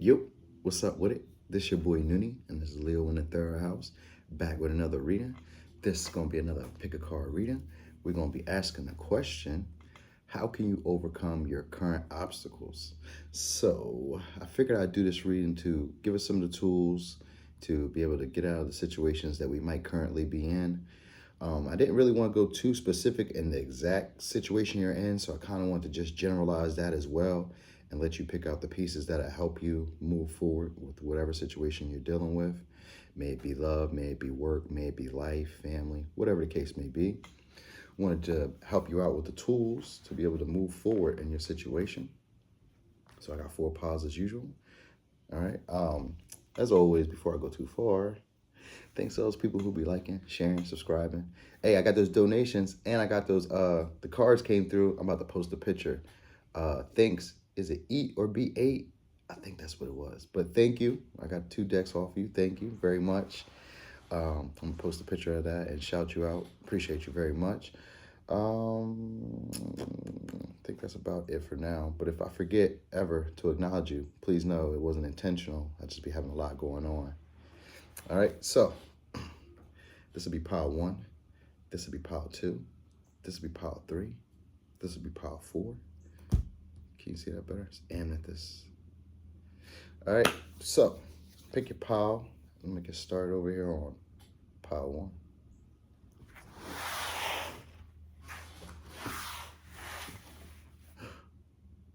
Yo, what's up with it? This your boy Noonie, and this is Leo in the third house, back with another reading. This is going to be another pick a card reading. We're going to be asking the question, how can you overcome your current obstacles? So I figured I'd do this reading to give us some of the tools to be able to get out of the situations that we might currently be in. I didn't really want to go too specific in the exact situation you're in, so I kind of want to just generalize that as well and let you pick out the pieces that'll help you move forward with whatever situation you're dealing with. May it be love, may it be work, may it be life, family, whatever the case may be. Wanted to help you out with the tools to be able to move forward in your situation. So I got 4 piles as usual. All right. As always, before I go too far, thanks to those people who be liking, sharing, subscribing. Hey, I got those donations and I got those, the cards came through. I'm about to post a picture. Thanks. Is it eat or be 8? I think that's what it was. But thank you. I got 2 decks off you. Thank you very much. I'm going to post a picture of that and shout you out. Appreciate you very much. I think that's about it for now. But if I forget ever to acknowledge you, please know it wasn't intentional. I just be having a lot going on. All right, so this will be pile 1. This will be pile 2. This will be pile 3. This will be pile 4. Can you see that better? It's amethyst. All right, so pick your pile. Let me get started over here on pile 1.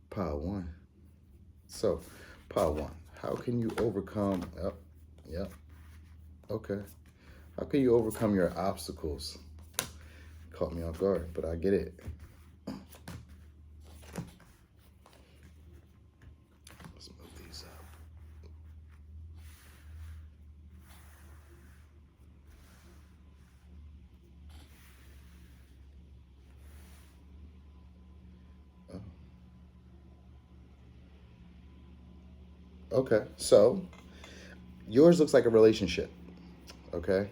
Pile 1. So, pile 1. How can you overcome? Yep. Okay. How can you overcome your obstacles? Caught me off guard, but I get it. Let's move these up. Okay, so yours looks like a relationship, okay?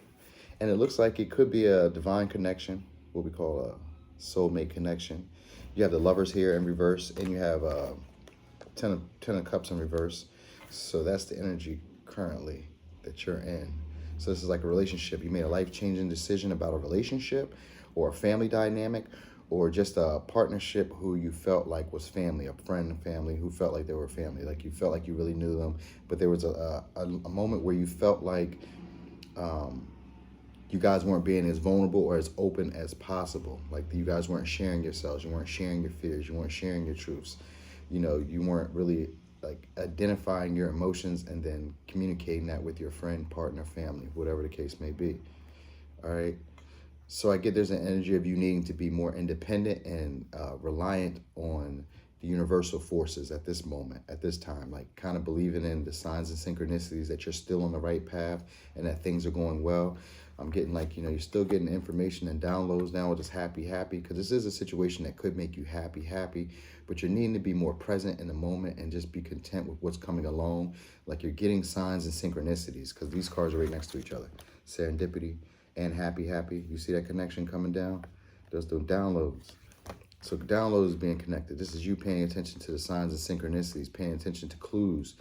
And it looks like it could be a divine connection, what we call a soulmate connection. You have the lovers here in reverse, and you have 10 of cups in reverse. So that's the energy currently that you're in. So this is like a relationship. You made a life-changing decision about a relationship or a family dynamic or just a partnership who you felt like was family, a friend and family who felt like they were family, like you felt like you really knew them. But there was a moment where you felt like you guys weren't being as vulnerable or as open as possible. Like you guys weren't sharing yourselves. You weren't sharing your fears. You weren't sharing your truths. You know, you weren't really like identifying your emotions and then communicating that with your friend, partner, family, whatever the case may be. All right. So I get there's an energy of you needing to be more independent and reliant on the universal forces at this moment, at this time, like kind of believing in the signs and synchronicities that you're still on the right path and that things are going well. I'm getting like, you know, you're still getting information and downloads now with this happy, because this is a situation that could make you happy, but you're needing to be more present in the moment and just be content with what's coming along. Like you're getting signs and synchronicities because these cards are right next to each other. Serendipity and happy. You see that connection coming down? Those the downloads. So downloads being connected. This is you paying attention to the signs and synchronicities, paying attention to clues,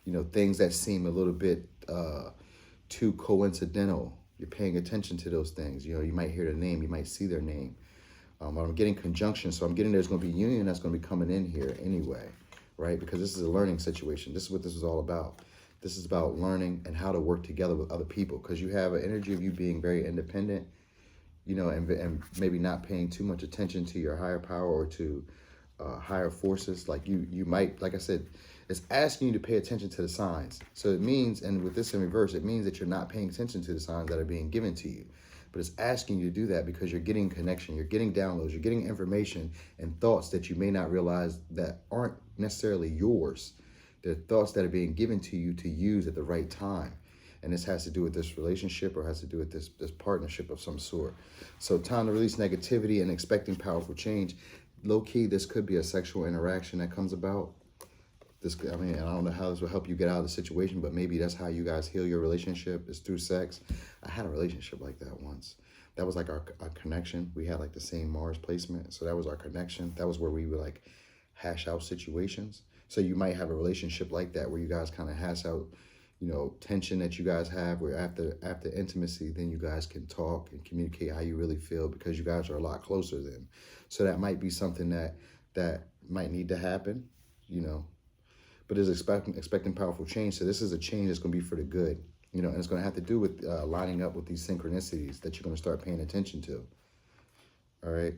you know, things that seem a little bit too coincidental. You're paying attention to those things. You know, you might hear the name, you might see their name. I'm getting conjunction, so I'm getting there's going to be union that's going to be coming in here anyway, right? Because this is a learning situation. This is what this is all about. This is about learning and how to work together with other people because you have an energy of you being very independent, you know, and maybe not paying too much attention to your higher power or to higher forces. Like you might, like I said, it's asking you to pay attention to the signs. So it means, and with this in reverse, it means that you're not paying attention to the signs that are being given to you. But it's asking you to do that because you're getting connection, you're getting downloads, you're getting information and thoughts that you may not realize that aren't necessarily yours. They're thoughts that are being given to you to use at the right time. And this has to do with this relationship or has to do with this partnership of some sort. So time to release negativity and expecting powerful change. Low key, this could be a sexual interaction that comes about. This, I mean, I don't know how this will help you get out of the situation, but maybe that's how you guys heal your relationship is through sex. I had a relationship like that once. That was like our connection. We had like the same Mars placement. So that was our connection. That was where we would like hash out situations. So you might have a relationship like that where you guys kind of hash out, tension that you guys have, where after intimacy, then you guys can talk and communicate how you really feel because you guys are a lot closer then. So that might be something that might need to happen, you know. But is expecting powerful change. So this is a change that's going to be for the good, and it's going to have to do with lining up with these synchronicities that you're going to start paying attention to. All right.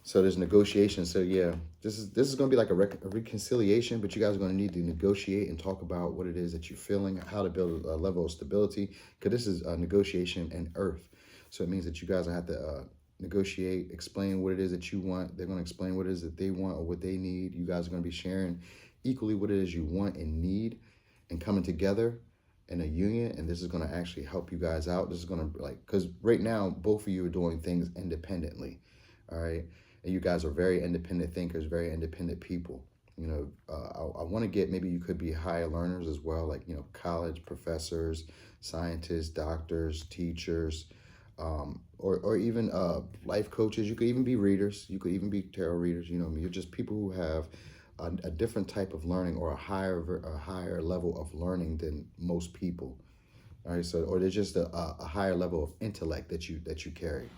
So there's negotiation. So yeah, this is going to be like a reconciliation, but you guys are going to need to negotiate and talk about what it is that you're feeling, how to build a level of stability, because this is a negotiation and earth. So it means that you guys have to negotiate, explain what it is that you want. They're going to explain what it is that they want or what they need. You guys are going to be sharing equally what it is you want and need and coming together in a union. And this is going to actually help you guys out. This is going to because right now, both of you are doing things independently. All right. And you guys are very independent thinkers, very independent people. I want to get, maybe you could be higher learners as well, like, college professors, scientists, doctors, teachers, or even life coaches. You could even be readers. You could even be tarot readers. You're just people who have a different type of learning or a higher level of learning than most people. All right. So, or there's just a higher level of intellect that you carry.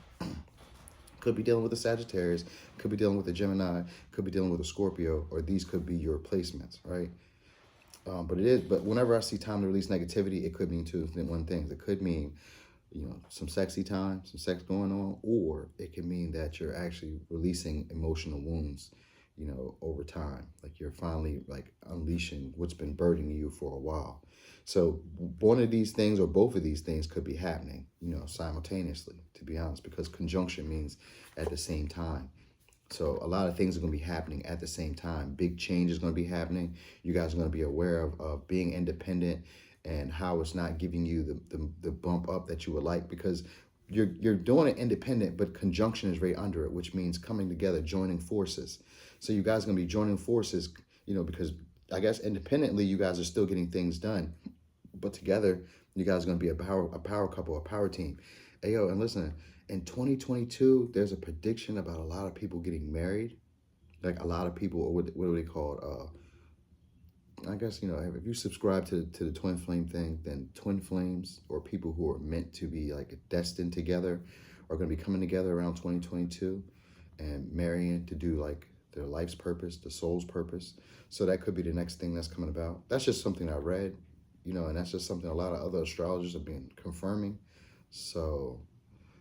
Could be dealing with a Sagittarius, could be dealing with a Gemini, could be dealing with a Scorpio, or these could be your replacements, right? But whenever I see time to release negativity, it could mean one thing. It could mean, some sexy time, some sex going on, or it can mean that you're actually releasing emotional wounds, over time. Like you're finally like unleashing what's been burdening you for a while. So one of these things or both of these things could be happening, simultaneously, to be honest, because conjunction means at the same time. So a lot of things are going to be happening at the same time. Big change is going to be happening. You guys are going to be aware of being independent and how it's not giving you the bump up that you would like, because you're doing it independent, but conjunction is right under it, which means coming together, joining forces. So you guys are going to be joining forces, because I guess independently you guys are still getting things done, but together you guys are going to be a power couple, a power team. Hey, yo, and listen, in 2022, there's a prediction about a lot of people getting married. Like a lot of people, or what are they called? I guess, if you subscribe to the twin flame thing, then twin flames or people who are meant to be like destined together are going to be coming together around 2022 and marrying to do like their life's purpose, the soul's purpose. So that could be the next thing that's coming about. That's just something I read, and that's just something a lot of other astrologers have been confirming. So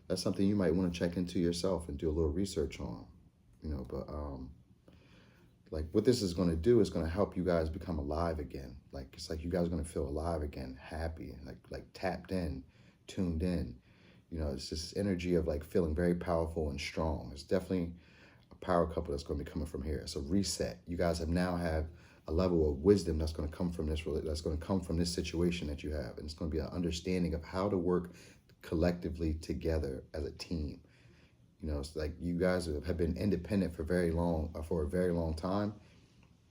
that's something you might want to check into yourself and do a little research on, but like what this is going to do is going to help you guys become alive again. Like it's like you guys are going to feel alive again, happy, like tapped in, tuned in. It's this energy of like feeling very powerful and strong. It's definitely a power couple that's going to be coming from here. It's a reset. You guys have a level of wisdom that's going to come from this situation that you have, and it's going to be an understanding of how to work collectively together as a team. It's like you guys have been independent for a very long time,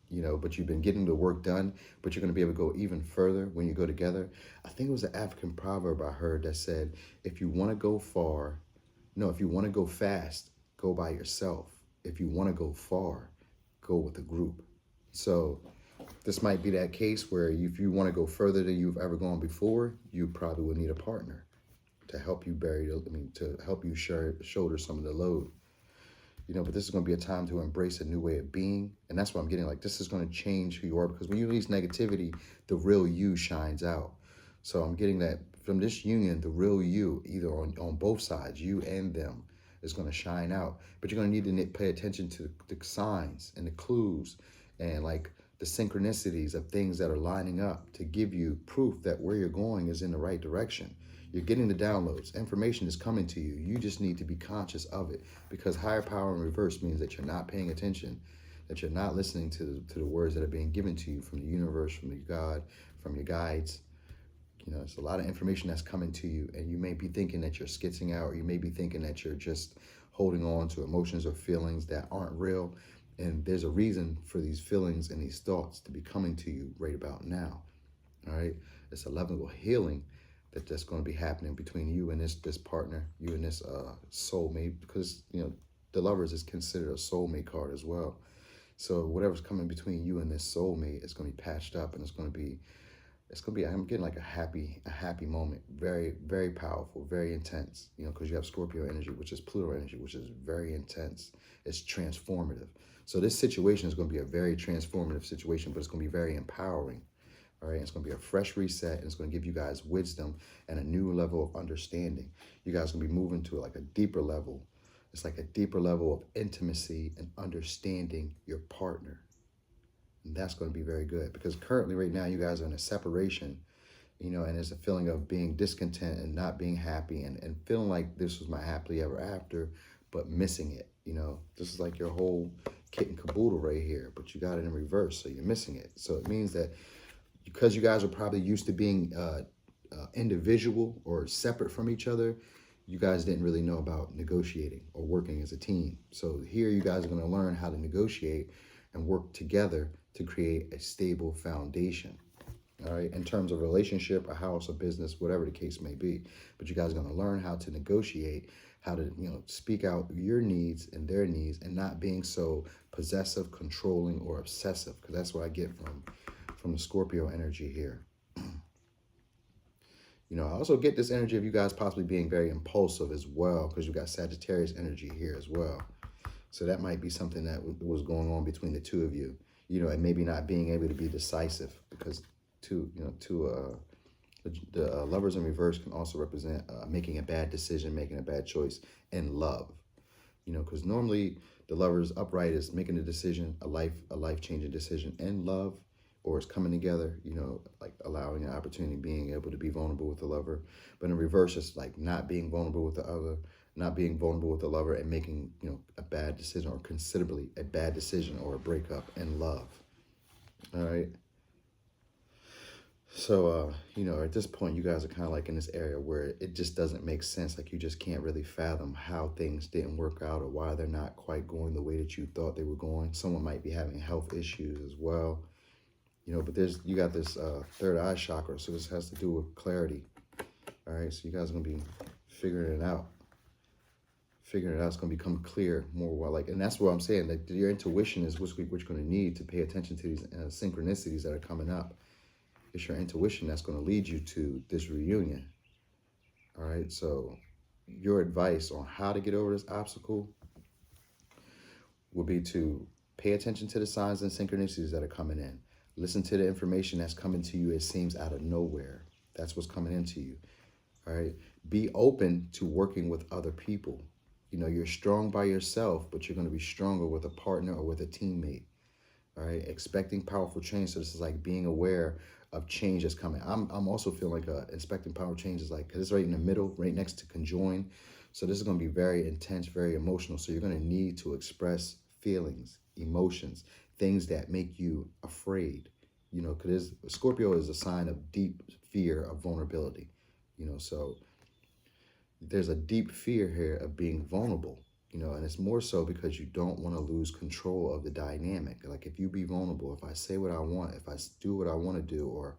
but you've been getting the work done, but you're going to be able to go even further when you go together. I think it was an African proverb I heard that said, if you want to go fast, go by yourself. If you want to go far, go with a group. So this might be that case where if you want to go further than you've ever gone before, you probably would need a partner to help you to help you shoulder some of the load. But this is going to be a time to embrace a new way of being. And that's what I'm getting. Like, this is going to change who you are, because when you release negativity, the real you shines out. So I'm getting that from this union, the real you, either on both sides, you and them, is going to shine out. But you're going to need to pay attention to the signs and the clues and like the synchronicities of things that are lining up to give you proof that where you're going is in the right direction. You're getting the downloads. Information is coming to you. You just need to be conscious of it, because higher power in reverse means that you're not paying attention, that you're not listening to the words that are being given to you from the universe, from the God, from your guides. It's a lot of information that's coming to you, and you may be thinking that you're skitzing out, or you may be thinking that you're just holding on to emotions or feelings that aren't real. And there's a reason for these feelings and these thoughts to be coming to you right about now. All right. It's a level of healing that's going to be happening between you and this partner, you and this soulmate, because the Lovers is considered a soulmate card as well. So whatever's coming between you and this soulmate is going to be patched up, and it's going to be I'm getting like a happy moment, very very powerful, very intense, because you have Scorpio energy, which is Pluto energy, which is very intense. It's transformative. So this situation is going to be a very transformative situation, but it's going to be very empowering. All right, it's going to be a fresh reset, and it's going to give you guys wisdom and a new level of understanding. You guys are going to be moving to like a deeper level. It's like a deeper level of intimacy and understanding your partner. And that's going to be very good, because currently right now you guys are in a separation, and there's a feeling of being discontent and not being happy, and feeling like this was my happily ever after, but missing it. This is like your whole kit and caboodle right here, but you got it in reverse, so you're missing it. So it means that because you guys are probably used to being individual or separate from each other, you guys didn't really know about negotiating or working as a team. So here you guys are going to learn how to negotiate and work together to create a stable foundation. All right, in terms of relationship, a house, a business, whatever the case may be. But you guys are going to learn how to negotiate, how to, speak out your needs and their needs, and not being so possessive, controlling, or obsessive, because that's what I get from the Scorpio energy here. I also get this energy of you guys possibly being very impulsive as well, because you got Sagittarius energy here as well. So that might be something that was going on between the two of you, and maybe not being able to be decisive, because the lovers in reverse can also represent making a bad decision, making a bad choice in love. Because normally the lovers upright is making a decision, a life-changing decision in love, or it's coming together, like allowing an opportunity, being able to be vulnerable with the lover. But in reverse, it's like not being vulnerable with the other, not being vulnerable with the lover, and making, a bad decision, or considerably a bad decision, or a breakup in love. All right. So, at this point, you guys are kind of like in this area where it just doesn't make sense. Like, you just can't really fathom how things didn't work out, or why they're not quite going the way that you thought they were going. Someone might be having health issues as well. But you got this third eye chakra, so this has to do with clarity. All right, so you guys are going to be figuring it out. It's going to become clear more well. And that's what I'm saying, that your intuition is what you're going to need to pay attention to these synchronicities that are coming up. It's your intuition that's going to lead you to this reunion. All right, so your advice on how to get over this obstacle will be to pay attention to the signs and synchronicities that are coming in. Listen to the information that's coming to you. It seems out of nowhere. That's what's coming into you. All right. Be open to working with other people. You're strong by yourself, but you're going to be stronger with a partner or with a teammate. All right. Expecting powerful change. So this is like being aware of change that's coming. I'm also feeling like expecting powerful change is like, because it's right in the middle, right next to conjoin. So this is going to be very intense, very emotional. So you're going to need to express feelings, emotions, things that make you afraid, because Scorpio is a sign of deep fear of vulnerability, so there's a deep fear here of being vulnerable, and it's more so because you don't want to lose control of the dynamic. Like, if you be vulnerable, if I say what I want, if I do what I want to do, or,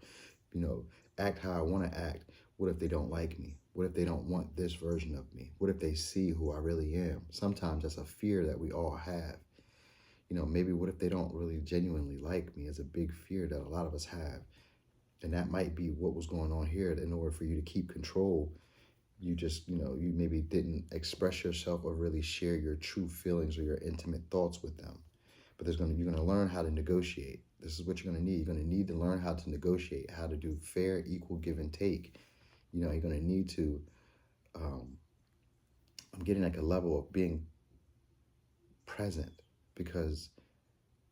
act how I want to act, what if they don't like me? What if they don't want this version of me? What if they see who I really am? Sometimes that's a fear that we all have. Maybe what if they don't really genuinely like me is a big fear that a lot of us have. And that might be what was going on here. In order for you to keep control, you just, you maybe didn't express yourself or really share your true feelings or your intimate thoughts with them. But you're going to learn how to negotiate. This is what you're going to need. You're going to need to learn how to negotiate, how to do fair, equal give and take. You're going to need to, I'm getting like a level of being present, because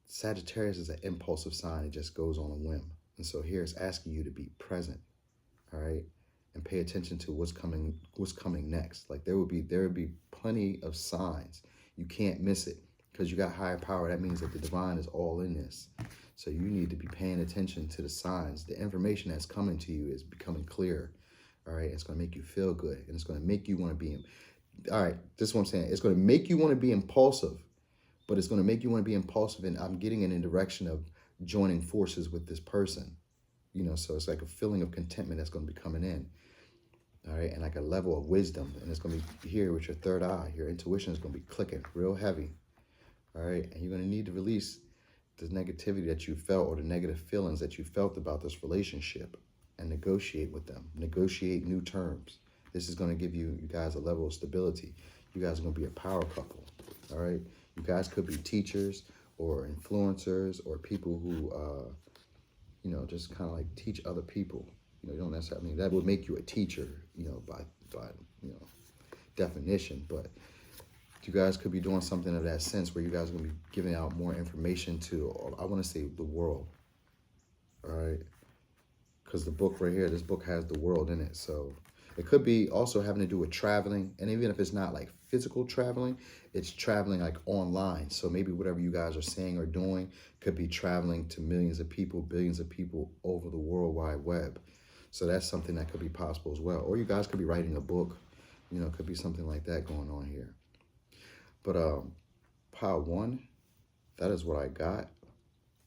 Sagittarius is an impulsive sign. It just goes on a whim. And so here it's asking you to be present, all right? And pay attention to what's coming next. Like, there would be plenty of signs. You can't miss it, because you got higher power. That means that the divine is all in this. So you need to be paying attention to the signs. The information that's coming to you is becoming clearer, all right? It's going to make you feel good, and it's going to make you want to be, all right, this is what I'm saying. It's going to make you want to be impulsive, but it's going to make you want to be impulsive, and I'm getting in the direction of joining forces with this person, so it's like a feeling of contentment that's going to be coming in, all right, and like a level of wisdom, and it's going to be here with your third eye. Your intuition is going to be clicking real heavy, all right, and you're going to need to release the negativity that you felt or the negative feelings that you felt about this relationship and negotiate with them. Negotiate new terms. This is going to give you guys a level of stability. You guys are going to be a power couple. All right. You guys could be teachers or influencers or people who, just kind of like teach other people. You don't necessarily, that would make you a teacher, by definition. But you guys could be doing something of that sense where you guys are going to be giving out more information to, I want to say, the world. All right. Because the book right here, this book has the world in it. So it could be also having to do with traveling. And even if it's not like physical traveling, it's traveling like online. So maybe whatever you guys are saying or doing could be traveling to millions of people, billions of people over the World Wide Web. So that's something that could be possible as well. Or you guys could be writing a book. It could be something like that going on here. But pile 1, that is what I got.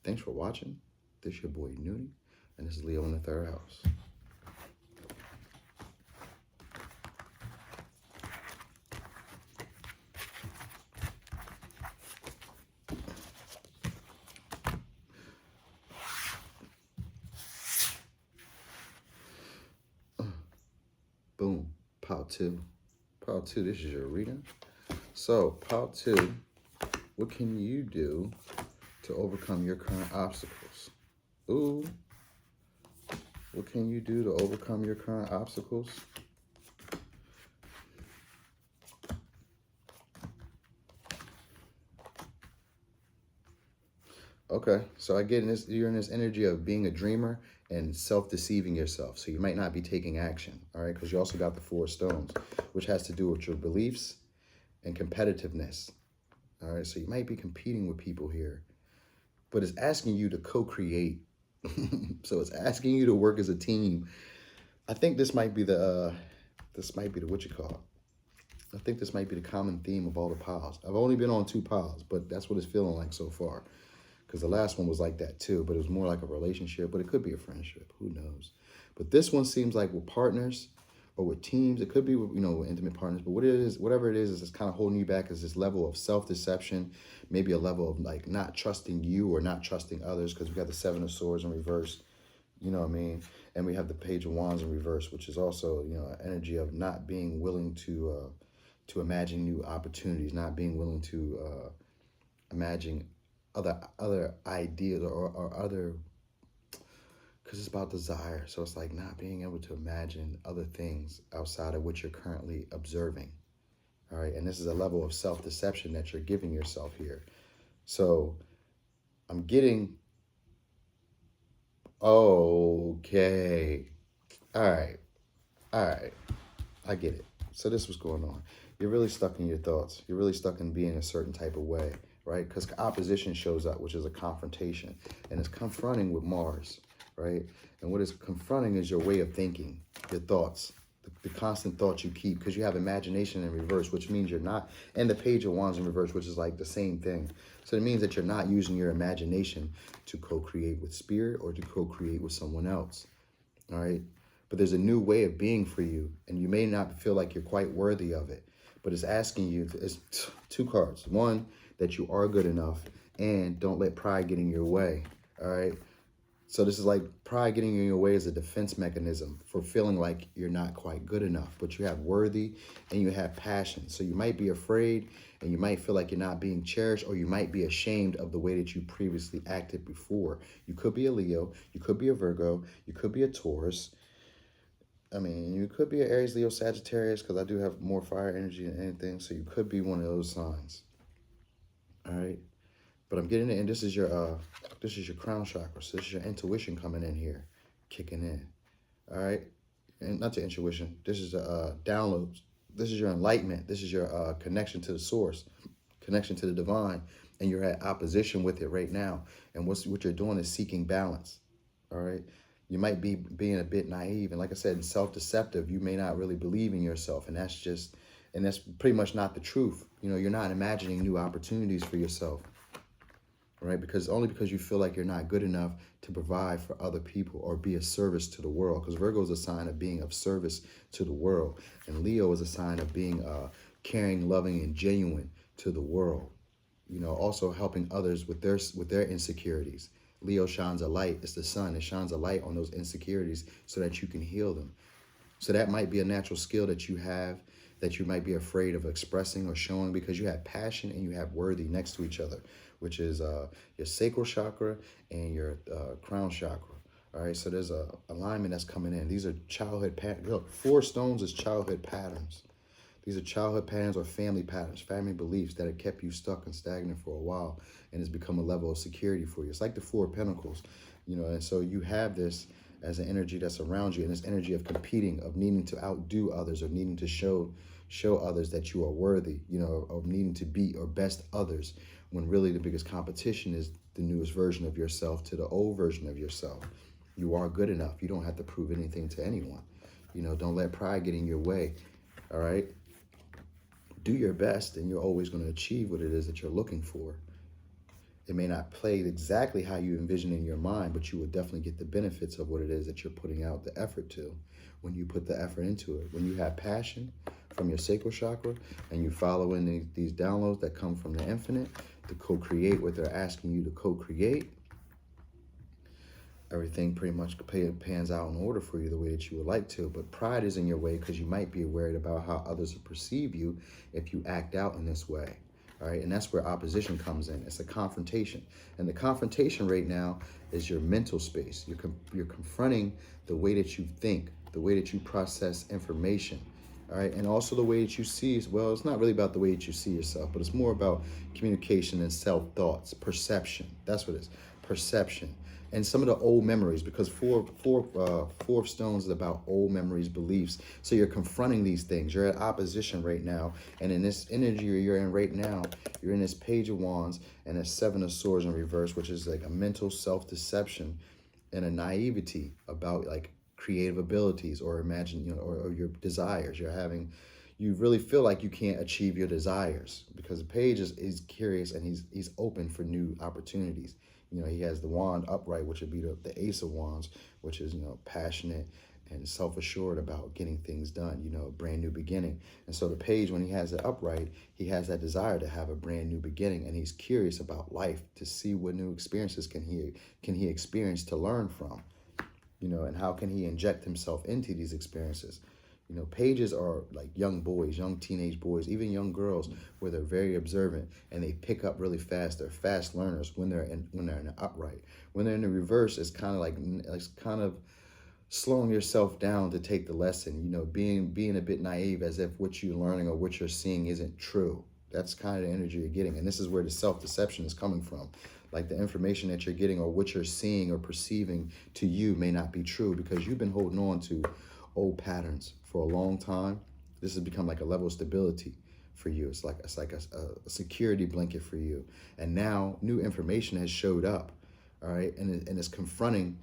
Thanks for watching. This is your boy Nudie, and this is Leo in the 3rd house. Boom. Pile 2. Pile 2, this is your reading. So, pile 2, what can you do to overcome your current obstacles? Ooh. What can you do to overcome your current obstacles? Okay, so I get in this, you're in this energy of being a dreamer and self-deceiving yourself. So you might not be taking action, all right? Because you also got the 4 stones, which has to do with your beliefs and competitiveness, all right? So you might be competing with people here, but it's asking you to co-create. So it's asking you to work as a team. I think this might be the, what you call it. I think this might be the common theme of all the piles. I've only been on 2 piles, but that's what it's feeling like so far. Because the last one was like that too, but it was more like a relationship, but it could be a friendship. Who knows? But this one seems like with partners or with teams. It could be with, with intimate partners, but whatever it is it's kind of holding you back is this level of self-deception, maybe a level of like not trusting you or not trusting others, because we got the 7 of Swords in reverse, you know what I mean? And we have the Page of Wands in reverse, which is also, an energy of not being willing to imagine new opportunities, not being willing to imagine other ideas or other, because it's about desire. So it's like not being able to imagine other things outside of what you're currently observing. All right. And this is a level of self-deception that you're giving yourself here. So I'm getting, okay. All right. I get it. So this was going on. You're really stuck in your thoughts. You're really stuck in being a certain type of way, right? Because opposition shows up, which is a confrontation. And it's confronting with Mars, right? And what it's confronting is your way of thinking, your thoughts, the constant thoughts you keep, because you have imagination in reverse, which means you're not, and the Page of Wands in reverse, which is like the same thing. So it means that you're not using your imagination to co-create with spirit or to co-create with someone else, all right? But there's a new way of being for you, and you may not feel like you're quite worthy of it, but it's asking you, it's 2 cards. One, that you are good enough, and don't let pride get in your way, all right? So this is like pride getting in your way is a defense mechanism for feeling like you're not quite good enough, but you have worthy and you have passion. So you might be afraid and you might feel like you're not being cherished, or you might be ashamed of the way that you previously acted before. You could be a Leo, you could be a Virgo, you could be a Taurus. I mean, you could be an Aries, Leo, Sagittarius, because I do have more fire energy than anything. So you could be one of those signs. All right. But I'm getting it, and this is your crown chakra. So this is your intuition coming in here, kicking in. All right. And not your intuition. This is downloads. This is your enlightenment. This is your connection to the source, connection to the divine. And you're at opposition with it right now. And what you're doing is seeking balance. All right. You might be being a bit naive. And like I said, self-deceptive. You may not really believe in yourself. And that's pretty much not the truth. You're not imagining new opportunities for yourself. Right? Because you feel like you're not good enough to provide for other people or be a service to the world. Because Virgo is a sign of being of service to the world. And Leo is a sign of being caring, loving, and genuine to the world. Also helping others with their insecurities. Leo shines a light. It's the sun. It shines a light on those insecurities so that you can heal them. So that might be a natural skill that you have that you might be afraid of expressing or showing, because you have passion and you have worthy next to each other, which is your sacral chakra and your crown chakra. All right, so there's a alignment that's coming in. These are childhood patterns. Look, 4 stones is childhood patterns. These are childhood patterns or family patterns, family beliefs that have kept you stuck and stagnant for a while, and it's become a level of security for you. It's like the 4 of Pentacles, and so you have this as an energy that's around you, and this energy of competing, of needing to outdo others, or needing to show others that you are worthy, of needing to beat or best others, when really the biggest competition is the newest version of yourself to the old version of yourself. You are good enough. You don't have to prove anything to anyone. Don't let pride get in your way. All right. Do your best, and you're always going to achieve what it is that you're looking for. It may not play exactly how you envision in your mind, but you will definitely get the benefits of what it is that you're putting out the effort to when you put the effort into it. When you have passion from your sacral chakra and you follow in these downloads that come from the infinite to co-create what they're asking you to co-create, everything pretty much pans out in order for you the way that you would like to. But pride is in your way because you might be worried about how others will perceive you if you act out in this way. All right, and that's where opposition comes in. It's a confrontation, and the confrontation right now is your mental space. You're confronting the way that you think, the way that you process information. All right, and also the way that you see. Well, it's not really about the way that you see yourself, but it's more about communication and self-thoughts, perception. That's what it is, perception. And some of the old memories, because four of stones is about old memories, beliefs. So you're confronting these things. You're at opposition right now, and in this energy you're in right now, you're in this Page of Wands and a 7 of Swords in reverse, which is like a mental self-deception and a naivety about like creative abilities or imagine, or your desires. You really feel like you can't achieve your desires because the Page is curious and he's open for new opportunities. He has the wand upright, which would be the Ace of Wands, which is, passionate and self-assured about getting things done, a brand new beginning. And so the Page, when he has it upright, he has that desire to have a brand new beginning, and he's curious about life to see what new experiences can he experience to learn from, and how can he inject himself into these experiences. Pages are like young boys, young teenage boys, even young girls, where they're very observant and they pick up really fast. They're fast learners when they're in the upright. When they're in the reverse, it's kind of slowing yourself down to take the lesson. Being a bit naive, as if what you're learning or what you're seeing isn't true. That's kind of the energy you're getting, and this is where the self-deception is coming from. Like the information that you're getting or what you're seeing or perceiving to you may not be true because you've been holding on to old patterns for a long time. This has become like a level of stability for you. It's like a security blanket for you. And now new information has showed up, all right? And it's confronting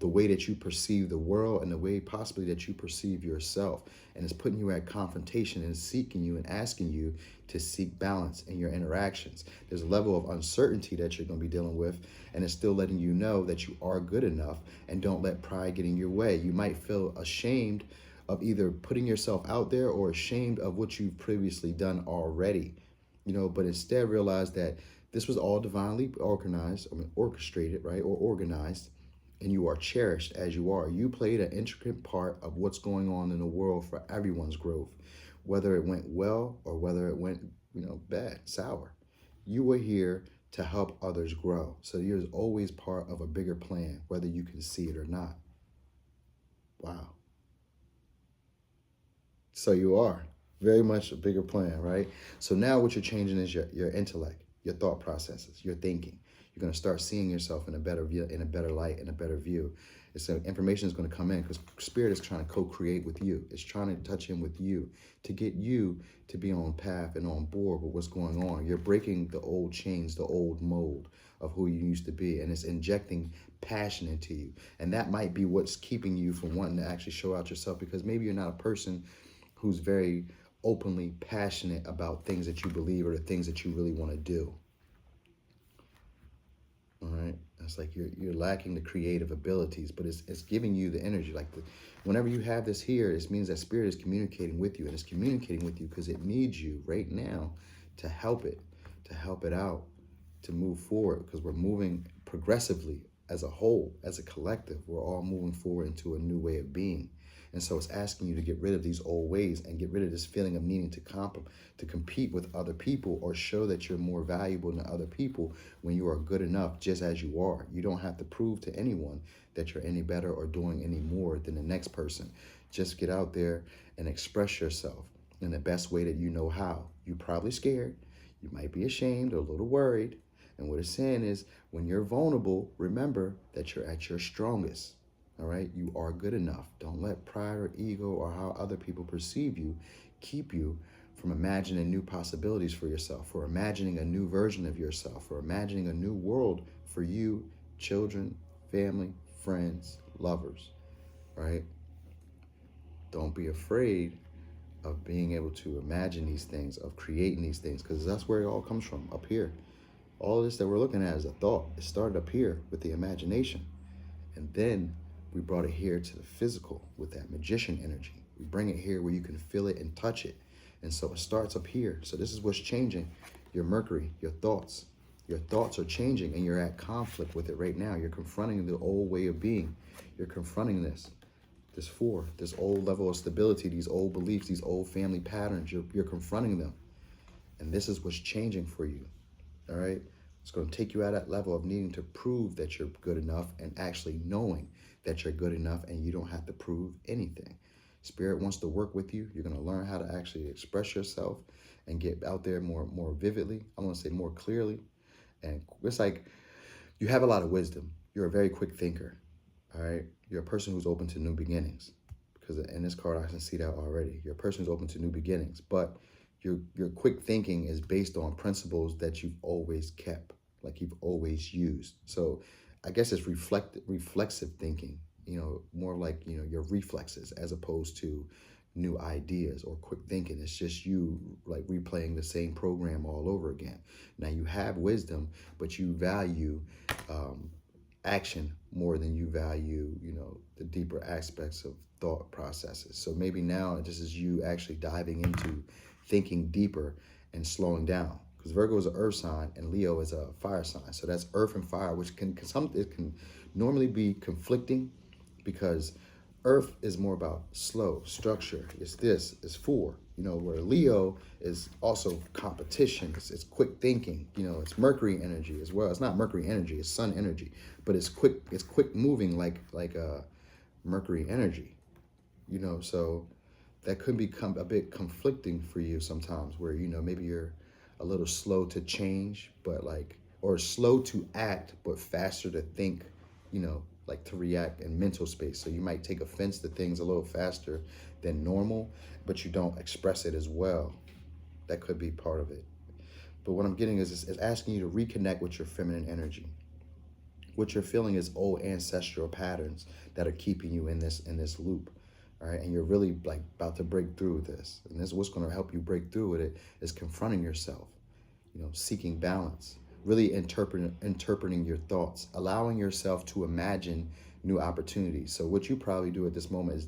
the way that you perceive the world and the way possibly that you perceive yourself. And it's putting you at confrontation and seeking you and asking you to seek balance in your interactions. There's a level of uncertainty that you're going to be dealing with, and it's still letting you know that you are good enough, and don't let pride get in your way. You might feel ashamed of either putting yourself out there or ashamed of what you've previously done already, but instead realize that this was all divinely orchestrated, right, or organized, and you are cherished as you are. You played an intricate part of what's going on in the world for everyone's growth, whether it went well or whether it went, bad, sour. You were here to help others grow. So you're always part of a bigger plan, whether you can see it or not. Wow. So you are very much a bigger plan, right? So now what you're changing is your intellect, your thought processes, your thinking. You're going to start seeing yourself in a better view, in a better light, in a better view. So information is going to come in because Spirit is trying to co-create with you. It's trying to touch in with you to get you to be on path and on board with what's going on. You're breaking the old chains, the old mold of who you used to be, and it's injecting passion into you. And that might be what's keeping you from wanting to actually show out yourself, because maybe you're not a person who's very openly passionate about things that you believe or the things that you really want to do. All right, it's like you're lacking the creative abilities, but it's giving you the energy. Like whenever you have this here, it means that Spirit is communicating with you, and it's communicating with you because it needs you right now to help it, to help it out, to move forward, because we're moving progressively as a whole, as a collective. We're all moving forward into a new way of being. And so it's asking you to get rid of these old ways and get rid of this feeling of needing to compete with other people or show that you're more valuable than other people when you are good enough just as you are. You don't have to prove to anyone that you're any better or doing any more than the next person. Just get out there and express yourself in the best way that you know how. You're probably scared. You might be ashamed or a little worried. And what it's saying is when you're vulnerable, remember that you're at your strongest. All right, you are good enough. Don't let pride or ego or how other people perceive you keep you from imagining new possibilities for yourself, or imagining a new version of yourself, or imagining a new world for you, children, family, friends, lovers, right? Don't be afraid of being able to imagine these things, of creating these things, because that's where it all comes from, up here. All this that we're looking at is a thought. It started up here with the imagination. And then we brought it here to the physical with that magician energy. We bring it here where you can feel it and touch it. And so it starts up here. So this is what's changing. Your Mercury, your thoughts. Your thoughts are changing and you're at conflict with it right now. You're confronting the old way of being. You're confronting this old level of stability, these old beliefs, these old family patterns. You're confronting them. And this is what's changing for you. All right? It's going to take you at that level of needing to prove that you're good enough and actually knowing that you're good enough and you don't have to prove anything. Spirit wants to work with you. You're going to learn how to actually express yourself and get out there more vividly. I want to say more clearly. And it's like you have a lot of wisdom. You're a very quick thinker. All right? You're a person who's open to new beginnings. Because in this card, I can see that already. You're a person who's open to new beginnings. But your quick thinking is based on principles that you've always kept, like you've always used. So I guess it's reflexive thinking, more like, your reflexes as opposed to new ideas or quick thinking. It's just you like replaying the same program all over again. Now you have wisdom, but you value action more than you value, the deeper aspects of thought processes. So maybe now this is you actually diving into thinking deeper and slowing down. Because Virgo is an earth sign and Leo is a fire sign. So that's earth and fire, which it can normally be conflicting because earth is more about slow structure. It's four, where Leo is also competition. It's quick thinking, it's Mercury energy as well. It's not Mercury energy, it's sun energy, but it's quick moving like Mercury energy, so that could become a bit conflicting for you sometimes where, maybe you're a little slow to change, or slow to act, but faster to think, like to react in mental space. So you might take offense to things a little faster than normal, but you don't express it as well. That could be part of it. But what I'm getting is asking you to reconnect with your feminine energy. What you're feeling is old ancestral patterns that are keeping you in this loop. All right, and you're really like about to break through this. And this is what's going to help you break through with it is confronting yourself, seeking balance, really interpreting your thoughts, allowing yourself to imagine new opportunities. So what you probably do at this moment is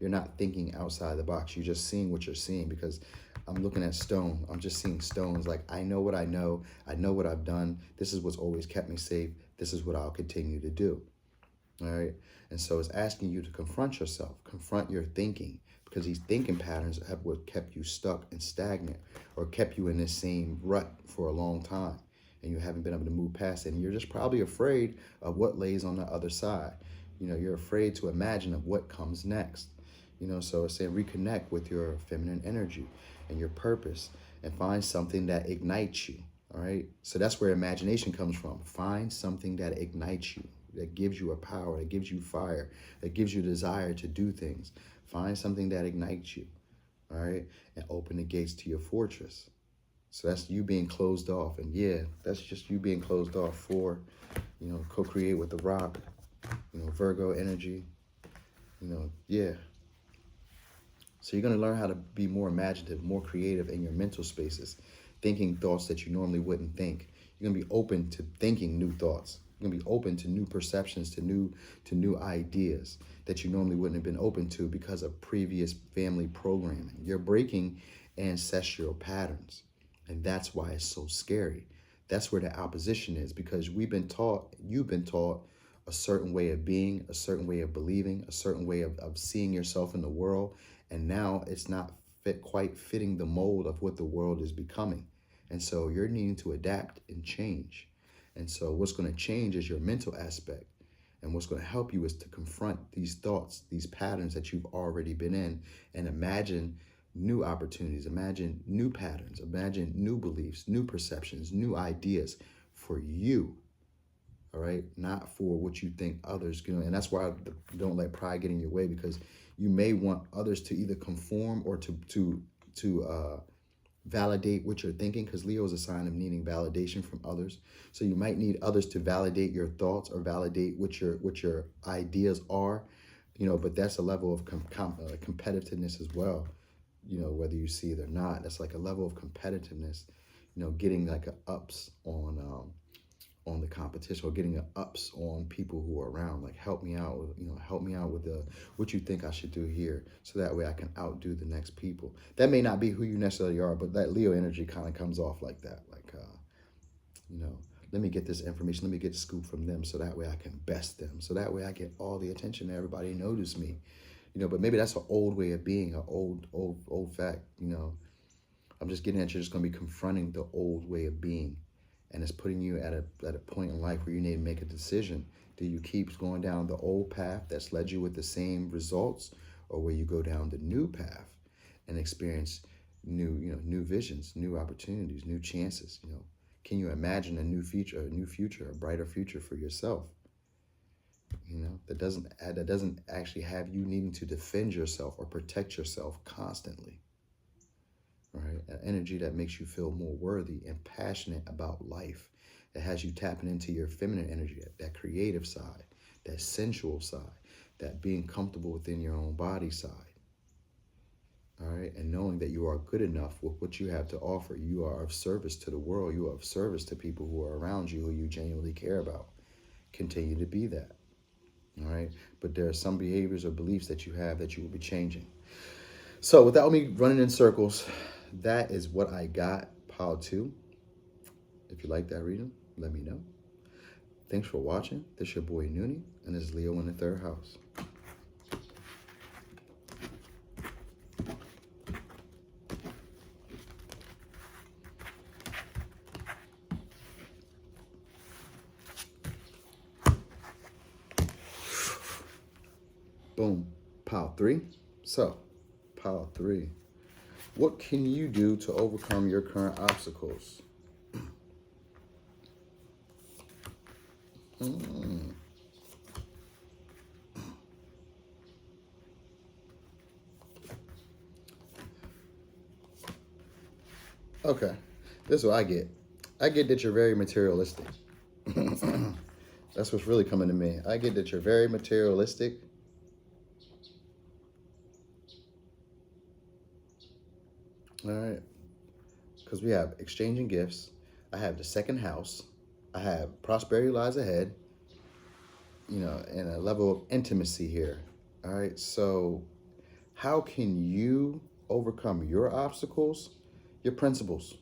you're not thinking outside the box. You're just seeing what you're seeing, because I'm looking at stone. I'm just seeing stones. Like, I know what I know. I know what I've done. This is what's always kept me safe. This is what I'll continue to do. All right. And so it's asking you to confront yourself, confront your thinking, because these thinking patterns have what kept you stuck and stagnant or kept you in this same rut for a long time. And you haven't been able to move past it. And you're just probably afraid of what lays on the other side. You're afraid to imagine of what comes next. So it's saying reconnect with your feminine energy and your purpose and find something that ignites you. All right. So that's where imagination comes from. Find something that ignites you, that gives you a power, that gives you fire, that gives you desire to do things. Find something that ignites you. All right. And open the gates to your fortress. So that's you being closed off. And yeah, that's just you being closed off for, co-create with the rock, Virgo energy, yeah. So you're going to learn how to be more imaginative, more creative in your mental spaces, thinking thoughts that you normally wouldn't think. You're going to be open to thinking new thoughts. You're going to be open to new perceptions, to new ideas that you normally wouldn't have been open to because of previous family programming. You're breaking ancestral patterns. And that's why it's so scary. That's where the opposition is, because you've been taught a certain way of being, a certain way of believing, a certain way of seeing yourself in the world. And now it's not quite fitting the mold of what the world is becoming. And so you're needing to adapt and change. And so what's going to change is your mental aspect. And what's going to help you is to confront these thoughts, these patterns that you've already been in, and imagine new opportunities, imagine new patterns, imagine new beliefs, new perceptions, new ideas for you. All right, not for what you think others can. And that's why don't let pride get in your way, because you may want others to either conform or to validate what you're thinking, because Leo is a sign of needing validation from others. So you might need others to validate your thoughts or validate what your ideas are, but that's a level of competitiveness as well. Whether you see it or not, that's like a level of competitiveness, getting like a ups on the competition, or getting a ups on people who are around, like help me out with what you think I should do here, so that way I can outdo the next people. That may not be who you necessarily are, but that Leo energy kind of comes off like that, like let me get this information, let me get the scoop from them, so that way I can best them, so that way I get all the attention, everybody notice me. But maybe that's an old way of being, an old fact. I'm just getting at, you're just going to be confronting the old way of being, and it's putting you at a point in life where you need to make a decision. Do you keep going down the old path that's led you with the same results, or will you go down the new path and experience new visions, new opportunities, new chances? Can you imagine a new future, a brighter future for yourself? That doesn't actually have you needing to defend yourself or protect yourself constantly. All right, an energy that makes you feel more worthy and passionate about life. That has you tapping into your feminine energy, that creative side, that sensual side, that being comfortable within your own body side. All right, and knowing that you are good enough with what you have to offer. You are of service to the world. You are of service to people who are around you, who you genuinely care about. Continue to be that. All right, but there are some behaviors or beliefs that you have that you will be changing. So without me running in circles, that is what I got, pile 2. If you like that reading, let me know. Thanks for watching. This is your boy Noonie, and this is Leo in the 3rd house. Boom, pile 3. So, pile 3. What can you do to overcome your current obstacles? Okay, this is what I get. I get that you're very materialistic. That's what's really coming to me. I get that you're very materialistic. All right, because we have exchanging gifts. I have the 2nd house. I have prosperity lies ahead, and a level of intimacy here. All right, so how can you overcome your obstacles? Your principles.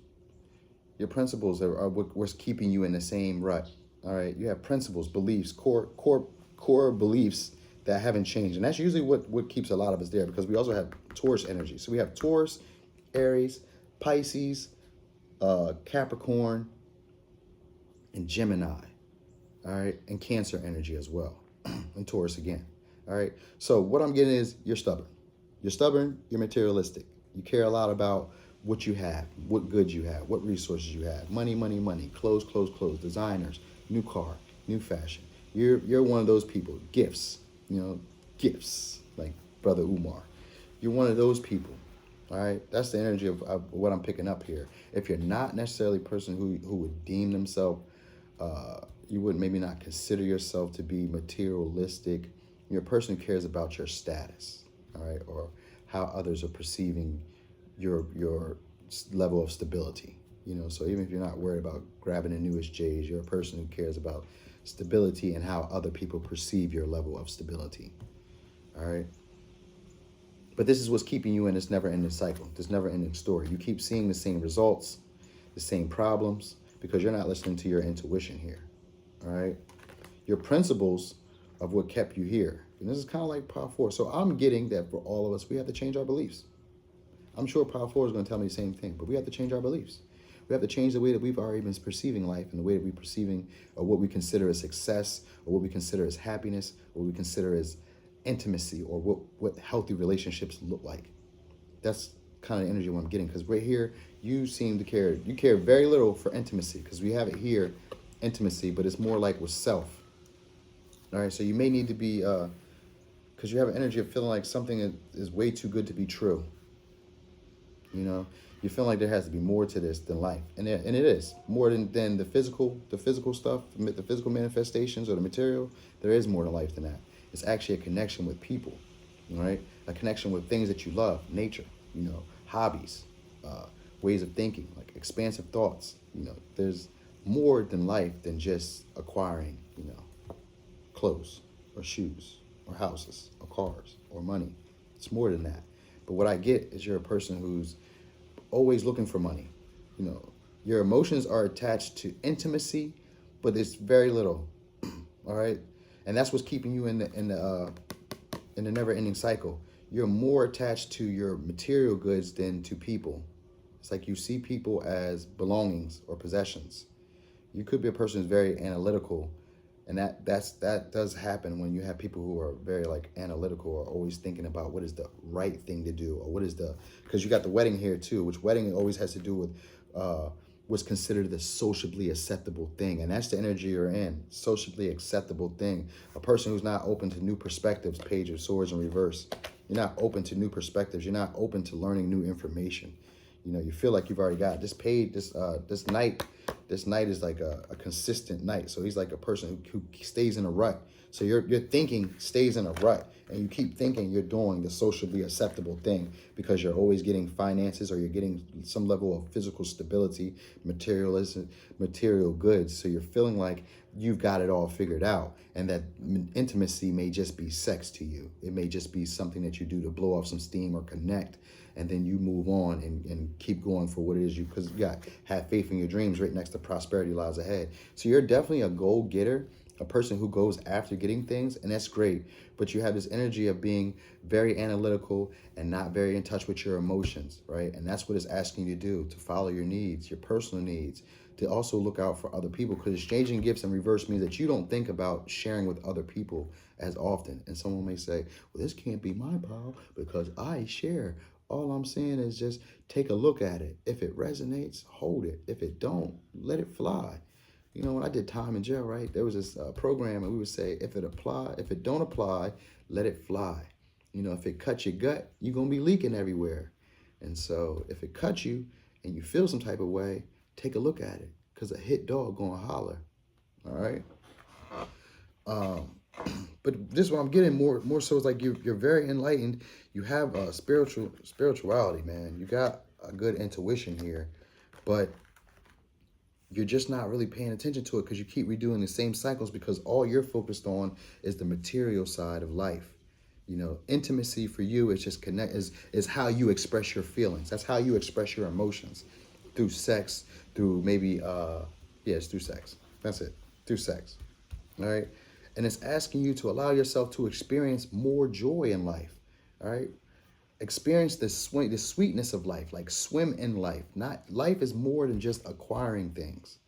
Your principles are what's keeping you in the same rut. All right, you have principles, beliefs, core beliefs that haven't changed, and that's usually what keeps a lot of us there, because we also have Taurus energy. So we have Taurus, Aries, Pisces, Capricorn, and Gemini. All right, and Cancer energy as well, and Taurus again. All right, so what I'm getting is you're stubborn. You're stubborn, you're materialistic. You care a lot about what you have, what goods you have, what resources you have. Money, money, money. Clothes, clothes, clothes. Designers, new car, new fashion. You're one of those people. Gifts, gifts, like Brother Umar. You're one of those people. All right, that's the energy of what I'm picking up here. If you're not necessarily a person who would deem themselves, you would maybe not consider yourself to be materialistic. You're a person who cares about your status, all right, or how others are perceiving your level of stability. So even if you're not worried about grabbing the newest J's, you're a person who cares about stability and how other people perceive your level of stability. All right. But this is what's keeping you in this never-ending cycle, this never-ending story. You keep seeing the same results. the same problems, because you're not listening to your intuition here. All right. Your principles of what kept you here. And this is kind of like Power 4. So I'm getting that for all of us, we have to change our beliefs. I'm sure Power 4 is going to tell me the same thing, but we have to change our beliefs. We have to change the way that we've already been perceiving life and the way that we're perceiving what we consider as success, or what we consider as happiness, or what we consider as intimacy, or what healthy relationships look like. That's kind of the energy what I'm getting, because right here, you seem to care. You care very little for intimacy, because we have it here, intimacy, but it's more like with self. All right, so you may need to be, because you have an energy of feeling like something is way too good to be true. You know, you feel like there has to be more to this than life, and it is more than the physical stuff, the physical manifestations or the material. There is more to life than that. It's actually a connection with people, right? A connection with things that you love, nature, hobbies, ways of thinking, like expansive thoughts. There's more than life than just acquiring, clothes or shoes or houses or cars or money. It's more than that. But what I get is you're a person who's always looking for money. Your emotions are attached to intimacy, but it's very little. All right, and that's what's keeping you in the never-ending cycle. You're more attached to your material goods than to people. It's like you see people as belongings or possessions. You could be a person who's very analytical, and that does happen when you have people who are very like analytical, or always thinking about what is the right thing to do, or because you got the wedding here too, which wedding always has to do with what's considered the sociably acceptable thing. And that's the energy you're in, sociably acceptable thing. A person who's not open to new perspectives, Page of Swords in reverse. You're not open to new perspectives. You're not open to learning new information. You feel like you've already got this page, this knight. This knight is like a consistent knight. So he's like a person who stays in a rut. So your thinking stays in a rut, and you keep thinking you're doing the socially acceptable thing because you're always getting finances, or you're getting some level of physical stability, material goods. So you're feeling like you've got it all figured out, and that intimacy may just be sex to you. It may just be something that you do to blow off some steam or connect, and then you move on and keep going for what it is because you got have faith in your dreams right next to prosperity lies ahead. So you're definitely a goal getter, a person who goes after getting things, and that's great. But you have this energy of being very analytical and not very in touch with your emotions, right? And that's what it's asking you to do, to follow your needs, your personal needs, to also look out for other people, because exchanging gifts in reverse means that you don't think about sharing with other people as often. And someone may say, well, this can't be my power because I share. All I'm saying is just take a look at it. If it resonates, hold it. If it don't, let it fly. When I did time in jail, right, there was this program, and we would say, if it don't apply, let it fly. If it cuts your gut, you're going to be leaking everywhere. And so if it cuts you and you feel some type of way, take a look at it, because a hit dog going to holler. All right. But this is what I'm getting more so is like you're very enlightened. You have spirituality, man. You got a good intuition here, but you're just not really paying attention to it because you keep redoing the same cycles, because all you're focused on is the material side of life. Intimacy for you is just is how you express your feelings. That's how you express your emotions, through sex, through maybe it's through sex. That's it, through sex. All right. And it's asking you to allow yourself to experience more joy in life. All right. Experience the sweetness of life, like swim in life. Life is more than just acquiring things.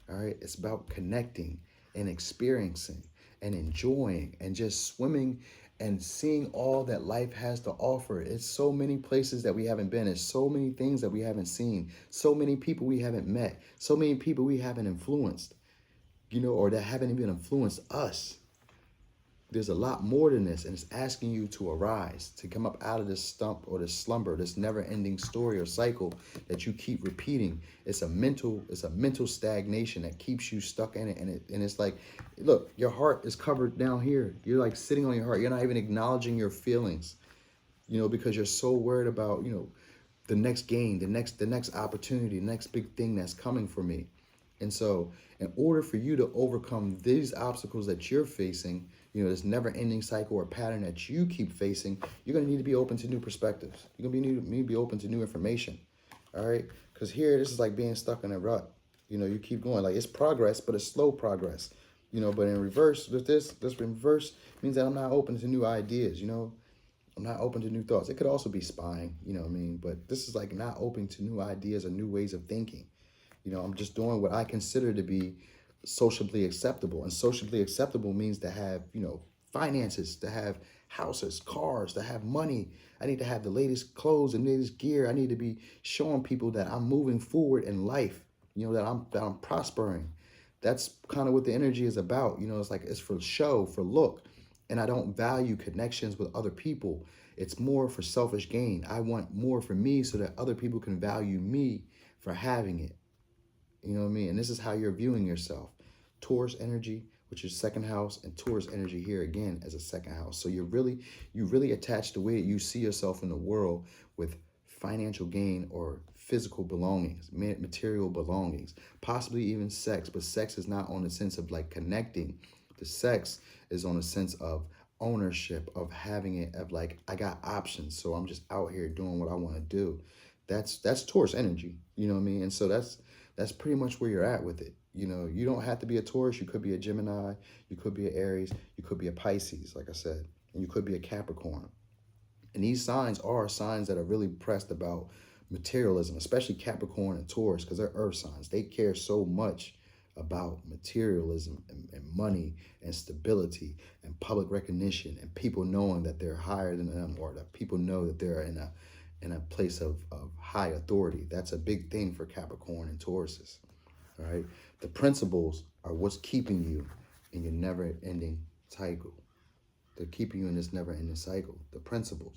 All right. It's about connecting and experiencing and enjoying and just swimming and seeing all that life has to offer. It's so many places that we haven't been. It's so many things that we haven't seen. So many people we haven't met. So many people we haven't influenced, or that haven't even influenced us. There's a lot more than this, and it's asking you to arise, to come up out of this stump or this slumber, this never-ending story or cycle that you keep repeating. It's a mental stagnation that keeps you stuck in it, and it's like, look, your heart is covered down here. You're like sitting on your heart. You're not even acknowledging your feelings, because you're so worried about, the next gain, the next opportunity, the next big thing that's coming for me. And so in order for you to overcome these obstacles that you're facing, this never-ending cycle or pattern that you keep facing, you're going to need to be open to new perspectives. You're going to need to be open to new information. All right, because here this is like being stuck in a rut. You know, you keep going, like it's progress, but it's slow progress. You know, but in reverse, with this reverse means that I'm not open to new ideas. You know, I'm not open to new thoughts. It could also be spying, you know what I mean? But this is like not open to new ideas or new ways of thinking. You know, I'm just doing what I consider to be sociably acceptable. And sociably acceptable means to have, you know, finances, to have houses, cars, to have money. I need to have the latest clothes and latest gear. I need to be showing people that I'm moving forward in life, you know, that I'm prospering. That's kind of what the energy is about. You know, it's like it's for show, for look. And I don't value connections with other people. It's more for selfish gain. I want more for me so that other people can value me for having it. You know what I mean? And this is how you're viewing yourself. Taurus energy, which is second house, and Taurus energy here again as a second house. So you really attach the way you see yourself in the world with financial gain or physical belongings, material belongings, possibly even sex. But sex is not on the sense of like connecting. The sex is on a sense of ownership, of having it, of like I got options, so I'm just out here doing what I want to do. That's Taurus energy, you know what I mean? And so that's pretty much where you're at with it. You know, you don't have to be a Taurus. You could be a Gemini. You could be an Aries. You could be a Pisces, like I said. And you could be a Capricorn. And these signs are signs that are really pressed about materialism, especially Capricorn and Taurus, because they're earth signs. They care so much about materialism and money and stability and public recognition and people knowing that they're higher than them, or that people know that they're in a place of high authority. That's a big thing for Capricorn and Tauruses. All right. The principles are what's keeping you in your never ending cycle. They're keeping you in this never ending cycle. The principles,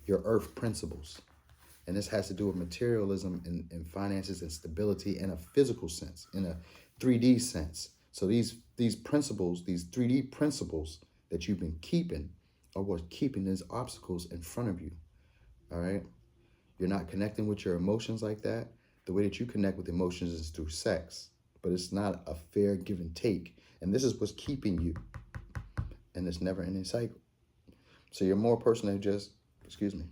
your earth principles. And this has to do with materialism and finances and stability in a physical sense, in a 3D sense. So these principles, these 3D principles that you've been keeping are what's keeping these obstacles in front of you. All right. You're not connecting with your emotions like that. The way that you connect with emotions is through sex, but it's not a fair give and take. And this is what's keeping you in this never ending cycle. So you're more a person that just, excuse me,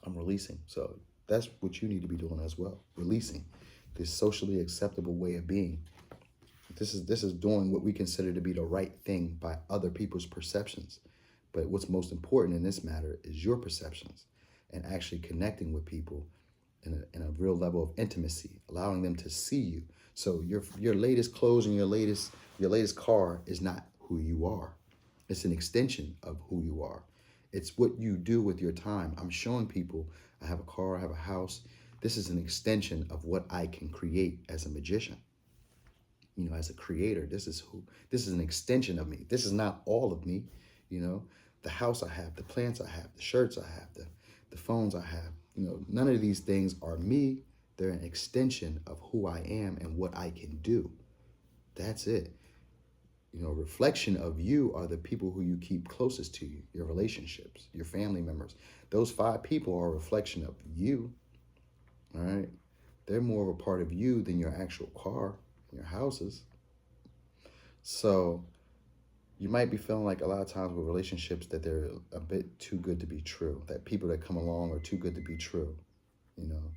I'm releasing. So that's what you need to be doing as well. Releasing this socially acceptable way of being. This is doing what we consider to be the right thing by other people's perceptions. But what's most important in this matter is your perceptions and actually connecting with people in a real level of intimacy, allowing them to see you. So your latest clothes and your latest car is not who you are. It's an extension of who you are. It's what you do with your time. I'm showing people I have a car, I have a house. This is an extension of what I can create as a magician. You know, as a creator, this is an extension of me. This is not all of me, you know. The house I have, the plants I have, the shirts I have, the phones I have, you know, none of these things are me. They're an extension of who I am and what I can do. That's it. You know, reflection of you are the people who you keep closest to you, your relationships, your family members. Those 5 people are a reflection of you. All right. They're more of a part of you than your actual car, your houses. So you might be feeling like a lot of times with relationships that they're a bit too good to be true, that people that come along are too good to be true. You know,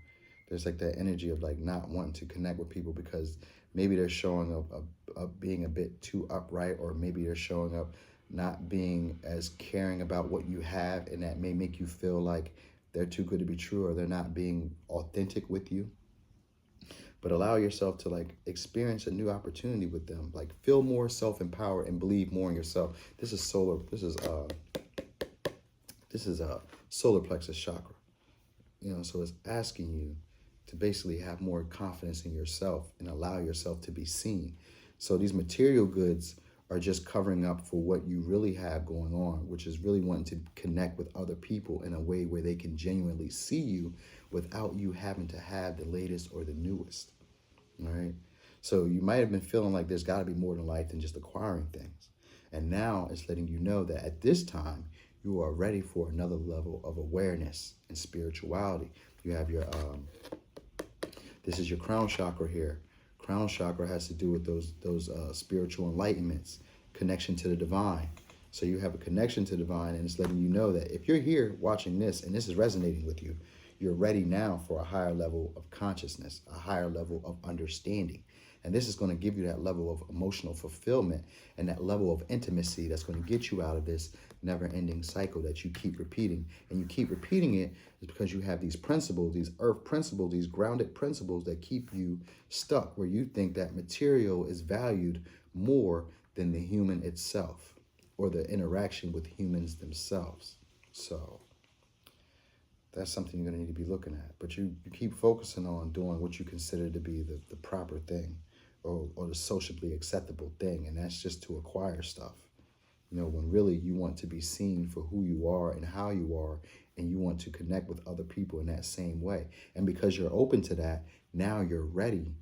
there's like that energy of like not wanting to connect with people because maybe they're showing up being a bit too upright, or maybe they're showing up not being as caring about what you have, and that may make you feel like they're too good to be true, or they're not being authentic with you. But allow yourself to like experience a new opportunity with them. Like feel more self-empowered and believe more in yourself. This is a solar plexus chakra. You know, so it's asking you to basically have more confidence in yourself and allow yourself to be seen. So these material goods are just covering up for what you really have going on, which is really wanting to connect with other people in a way where they can genuinely see you without you having to have the latest or the newest. All right. So you might have been feeling like there's got to be more to life than just acquiring things. And now it's letting you know that at this time, you are ready for another level of awareness and spirituality. You have your, this is your crown chakra here. Crown chakra has to do with those spiritual enlightenments, connection to the divine. So you have a connection to the divine, and it's letting you know that if you're here watching this and this is resonating with you, you're ready now for a higher level of consciousness, a higher level of understanding. And this is going to give you that level of emotional fulfillment and that level of intimacy that's going to get you out of this never-ending cycle that you keep repeating. And you keep repeating it is because you have these principles, these earth principles, these grounded principles that keep you stuck, where you think that material is valued more than the human itself or the interaction with humans themselves. So that's something you're going to need to be looking at. But you keep focusing on doing what you consider to be the proper thing, or the socially acceptable thing, and that's just to acquire stuff. When really you want to be seen for who you are and how you are, and you want to connect with other people in that same way. And because you're open to that, now you're ready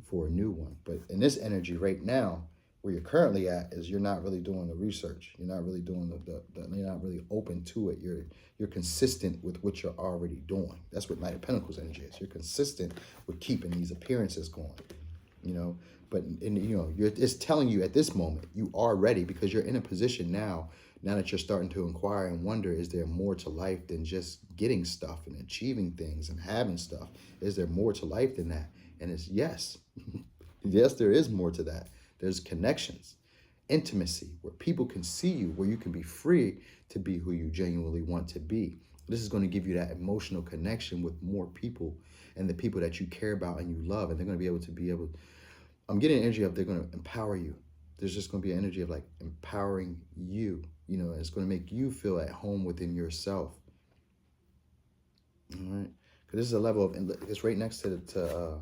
for a new one. But in this energy right now, where you're currently at is you're not really doing the research. You're not really doing you're not really open to it. You're consistent with what you're already doing. That's what Knight of Pentacles energy is. You're consistent with keeping these appearances going. But it's telling you at this moment you are ready, because you're in a position now that you're starting to inquire and wonder, is there more to life than just getting stuff and achieving things and having stuff? Is there more to life than that? And it's yes. Yes, there is more to that. There's connections, intimacy, where people can see you, where you can be free to be who you genuinely want to be. This is going to give you that emotional connection with more people, and the people that you care about and you love, and they're going to be able. I'm getting energy of they're going to empower you. There's just going to be an energy of like empowering you. It's going to make you feel at home within yourself. All right, because this is a level of, it's right next to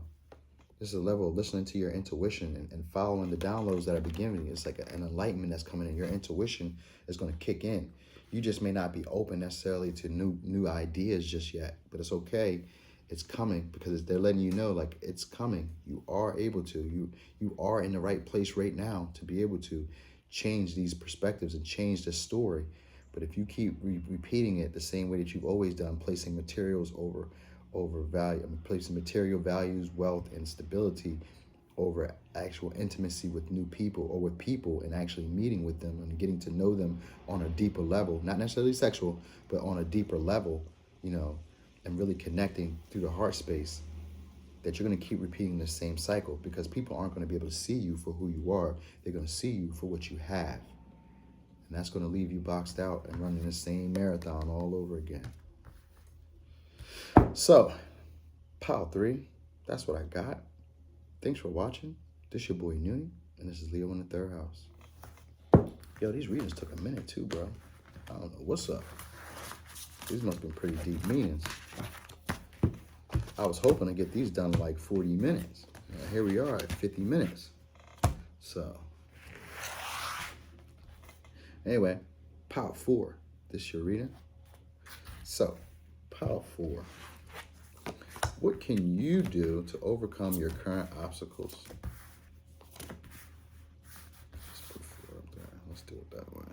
this is a level of listening to your intuition and following the downloads that are beginning. It's like an enlightenment that's coming in. Your intuition is going to kick in. You just may not be open necessarily to new ideas just yet, but it's okay. It's coming, because they're letting you know, like, it's coming. You are able to. You are in the right place right now to be able to change these perspectives and change the story. But if you keep repeating it the same way that you've always done, placing materials over value, placing material values, wealth, and stability over actual intimacy with new people, or with people and actually meeting with them and getting to know them on a deeper level, not necessarily sexual, but on a deeper level, and really connecting through the heart space, that you're going to keep repeating the same cycle, because people aren't going to be able to see you for who you are. They're going to see you for what you have. And that's going to leave you boxed out and running the same marathon all over again. So, pile 3, that's what I got. Thanks for watching. This your boy Noonie, and this is Leo in the 3rd house. Yo, these readings took a minute too, bro. I don't know what's up. These must have been pretty deep meanings. I was hoping to get these done in like 40 minutes. Here we are at 50 minutes. So, anyway, pile 4. This your reading. So, pile 4. What can you do to overcome your current obstacles? Let's put 4 up there. Let's do it that way.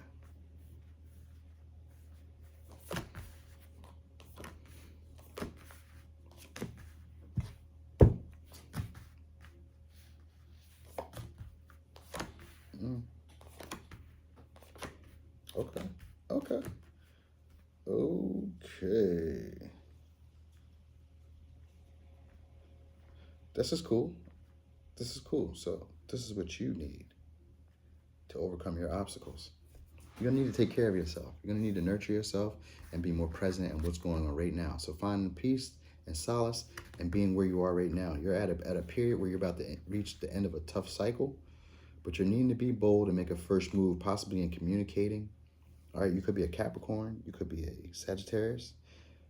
Okay. This is cool. So this is what you need to overcome your obstacles. You're going to need to take care of yourself. You're going to need to nurture yourself and be more present in what's going on right now. So find peace and solace and being where you are right now. You're at a period where you're about to reach the end of a tough cycle, but you're needing to be bold and make a first move, possibly in communicating. All right, you could be a Capricorn. You could be a Sagittarius.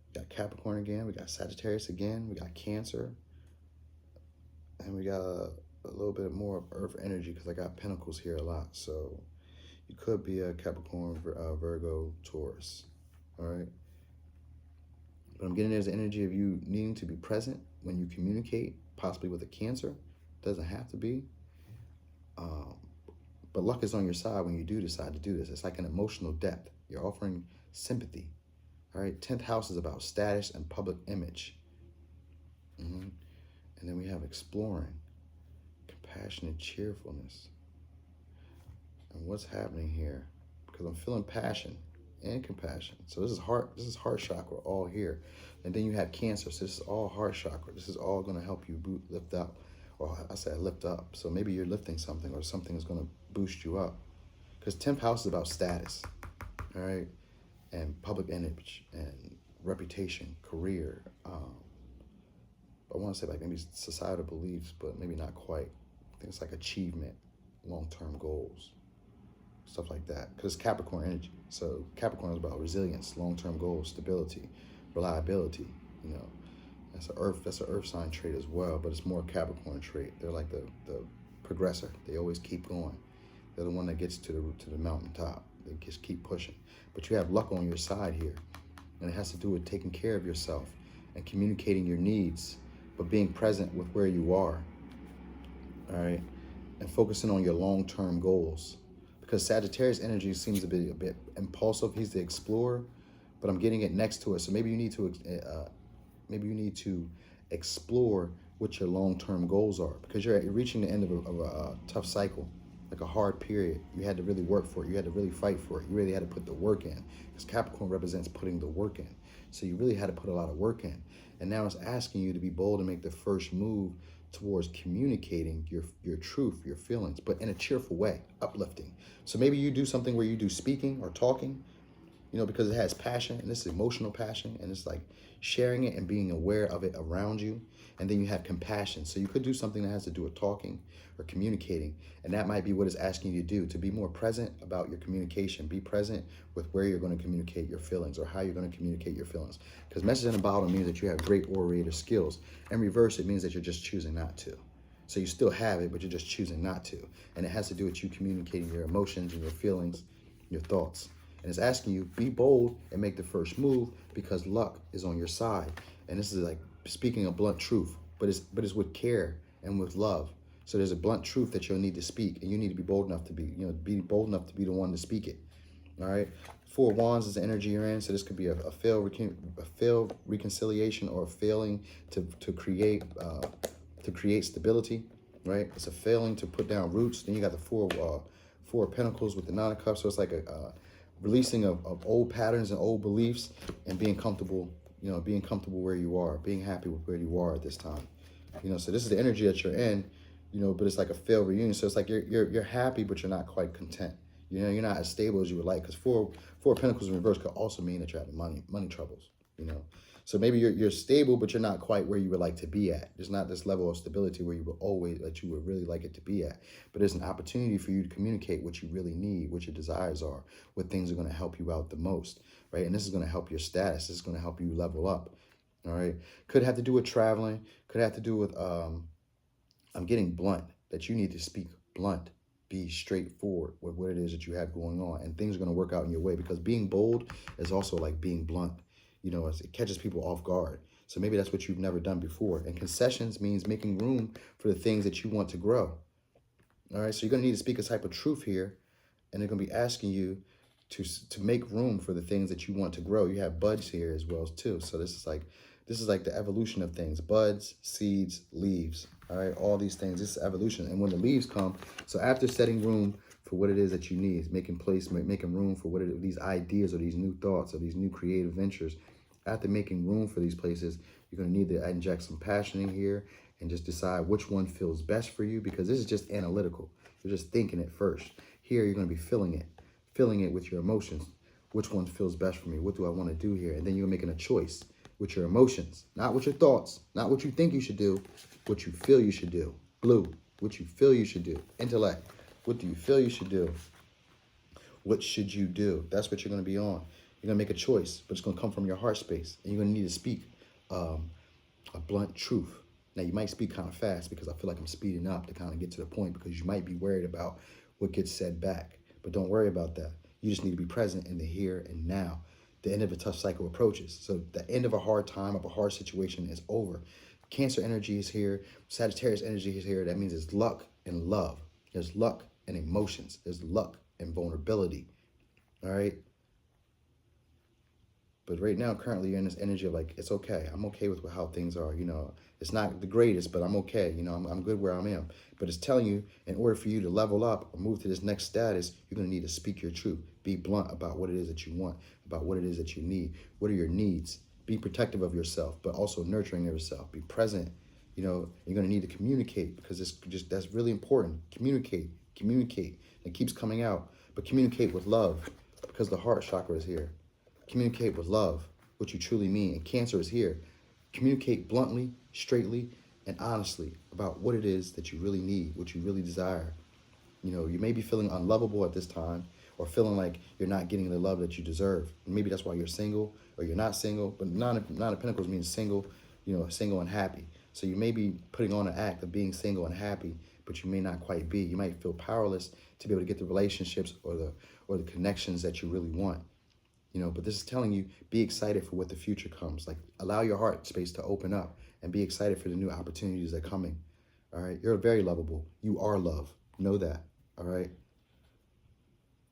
We got Capricorn again. We got Sagittarius again. We got Cancer. And we got a little bit more of Earth energy, because I got Pentacles here a lot. So you could be a Capricorn, Virgo, Taurus. All right. But I'm getting there's energy of you needing to be present when you communicate, possibly with a Cancer. Doesn't have to be. But luck is on your side when you do decide to do this. It's like an emotional depth. You're offering sympathy. All right. 10th house is about status and public image. And then we have exploring, compassion, and cheerfulness. And what's happening here? Because I'm feeling passion and compassion. So this is heart chakra all here. And then you have Cancer. So this is all heart chakra. This is all going to help you lift up. Or I said lift up. So maybe you're lifting something, or something is going to boost you up. Because 10th house is about status, all right? And public image and reputation, career. I want to say like maybe societal beliefs, but maybe not quite. I think it's like achievement, long-term goals, stuff like that. Because Capricorn energy. So Capricorn is about resilience, long-term goals, stability, reliability. You know, that's an Earth sign trait as well, but it's more a Capricorn trait. They're like the progressor. They always keep going. They're the one that gets to the mountaintop. They just keep pushing. But you have luck on your side here, and it has to do with taking care of yourself and communicating your needs, but being present with where you are. All right, and focusing on your long-term goals. Because Sagittarius energy seems to be a bit impulsive. He's the explorer, but I'm getting it next to it. So maybe you need to explore what your long-term goals are, because you're reaching the end of a tough cycle, like a hard period. You had to really work for it. You had to really fight for it. You really had to put the work in, because Capricorn represents putting the work in. So you really had to put a lot of work in. And now it's asking you to be bold and make the first move towards communicating your truth, your feelings, but in a cheerful way, uplifting. So maybe you do something where you do speaking or talking, you know, because it has passion, and this is emotional passion, and it's like sharing it and being aware of it around you. And then you have compassion. So you could do something that has to do with talking or communicating, and that might be what it's asking you to do, to be more present about your communication. Be present with where you're going to communicate your feelings, or how you're going to communicate your feelings. Because message in the bottom means that you have great orator skills. In reverse, it means that you're just choosing not to. So you still have it, but you're just choosing not to. And it has to do with you communicating your emotions and your feelings, your thoughts. And it's asking you, be bold and make the first move, because luck is on your side. And this is like speaking a blunt truth, but it's with care and with love. So there's a blunt truth that you'll need to speak, and you need to be bold enough to be bold enough to be the one to speak it. All right. 4 of Wands is the energy you're in. So this could be a failed reconciliation, or a failing to create stability. Right. It's a failing to put down roots. Then you got the four of Pentacles with the 9 of Cups. So it's like a releasing of old patterns and old beliefs, and being comfortable. You know, being comfortable where you are, being happy with where you are at this time. You know, so this is the energy that you're in. You know, but it's like a failed reunion. So it's like you're happy, but you're not quite content. You know, you're not as stable as you would like, because four of Pentacles in reverse could also mean that you're having money troubles. You know, so maybe you're stable, but you're not quite where you would like to be at. There's not this level of stability where you would really like it to be at. But there's an opportunity for you to communicate what you really need, what your desires are, what things are going to help you out the most, right? And this is going to help your status. This is going to help you level up. All right, could have to do with traveling. Could have to do with I'm getting blunt, that you need to speak blunt. Be straightforward with what it is that you have going on, and things are going to work out in your way, because being bold is also like being blunt. You know, it catches people off guard. So maybe that's what you've never done before. And concessions means making room for the things that you want to grow. All right, so you're going to need to speak a type of truth here, and they're going to be asking you to make room for the things that you want to grow. You have buds here as well too. So this is like the evolution of things: buds, seeds, leaves. All right, all these things. This is evolution. And when the leaves come, so after setting room for what it is that you need, making room for these ideas, or these new thoughts, or these new creative ventures. After making room for these places, you're going to need to inject some passion in here, and just decide which one feels best for you, because this is just analytical. You're just thinking it first. Here, you're going to be feeling it with your emotions. Which one feels best for me? What do I want to do here? And then you're making a choice with your emotions, not with your thoughts, not what you think you should do, what you feel you should do. Blue, what you feel you should do. Intellect, what do you feel you should do? What should you do? That's what you're going to be on. You're going to make a choice, but it's going to come from your heart space. And you're going to need to speak a blunt truth. Now, you might speak kind of fast, because I feel like I'm speeding up to kind of get to the point, because you might be worried about what gets said back. But don't worry about that. You just need to be present in the here and now. The end of a tough cycle approaches. So the end of a hard time, of a hard situation, is over. Cancer energy is here. Sagittarius energy is here. That means there's luck and love. There's luck and emotions. There's luck and vulnerability. All right? But right now, currently, you're in this energy of like, it's okay. I'm okay with how things are. You know, it's not the greatest, but I'm okay. You know, I'm good where I am. But it's telling you, in order for you to level up or move to this next status, you're going to need to speak your truth. Be blunt about what it is that you want, about what it is that you need. What are your needs? Be protective of yourself, but also nurturing yourself. Be present. You know, you're going to need to communicate, because it's just, that's really important. Communicate. It keeps coming out, but communicate with love, because the heart chakra is here. Communicate with love, what you truly mean. And Cancer is here. Communicate bluntly, straightly, and honestly about what it is that you really need, what you really desire. You know, you may be feeling unlovable at this time, or feeling like you're not getting the love that you deserve. And maybe that's why you're single, or you're not single. But Nine of Pentacles means single, you know, single and happy. So you may be putting on an act of being single and happy, but you may not quite be. You might feel powerless to be able to get the relationships or the connections that you really want. You know, but this is telling you, be excited for what the future comes. Like, allow your heart space to open up and be excited for the new opportunities that are coming. All right. You're very lovable. You are love. Know that. All right.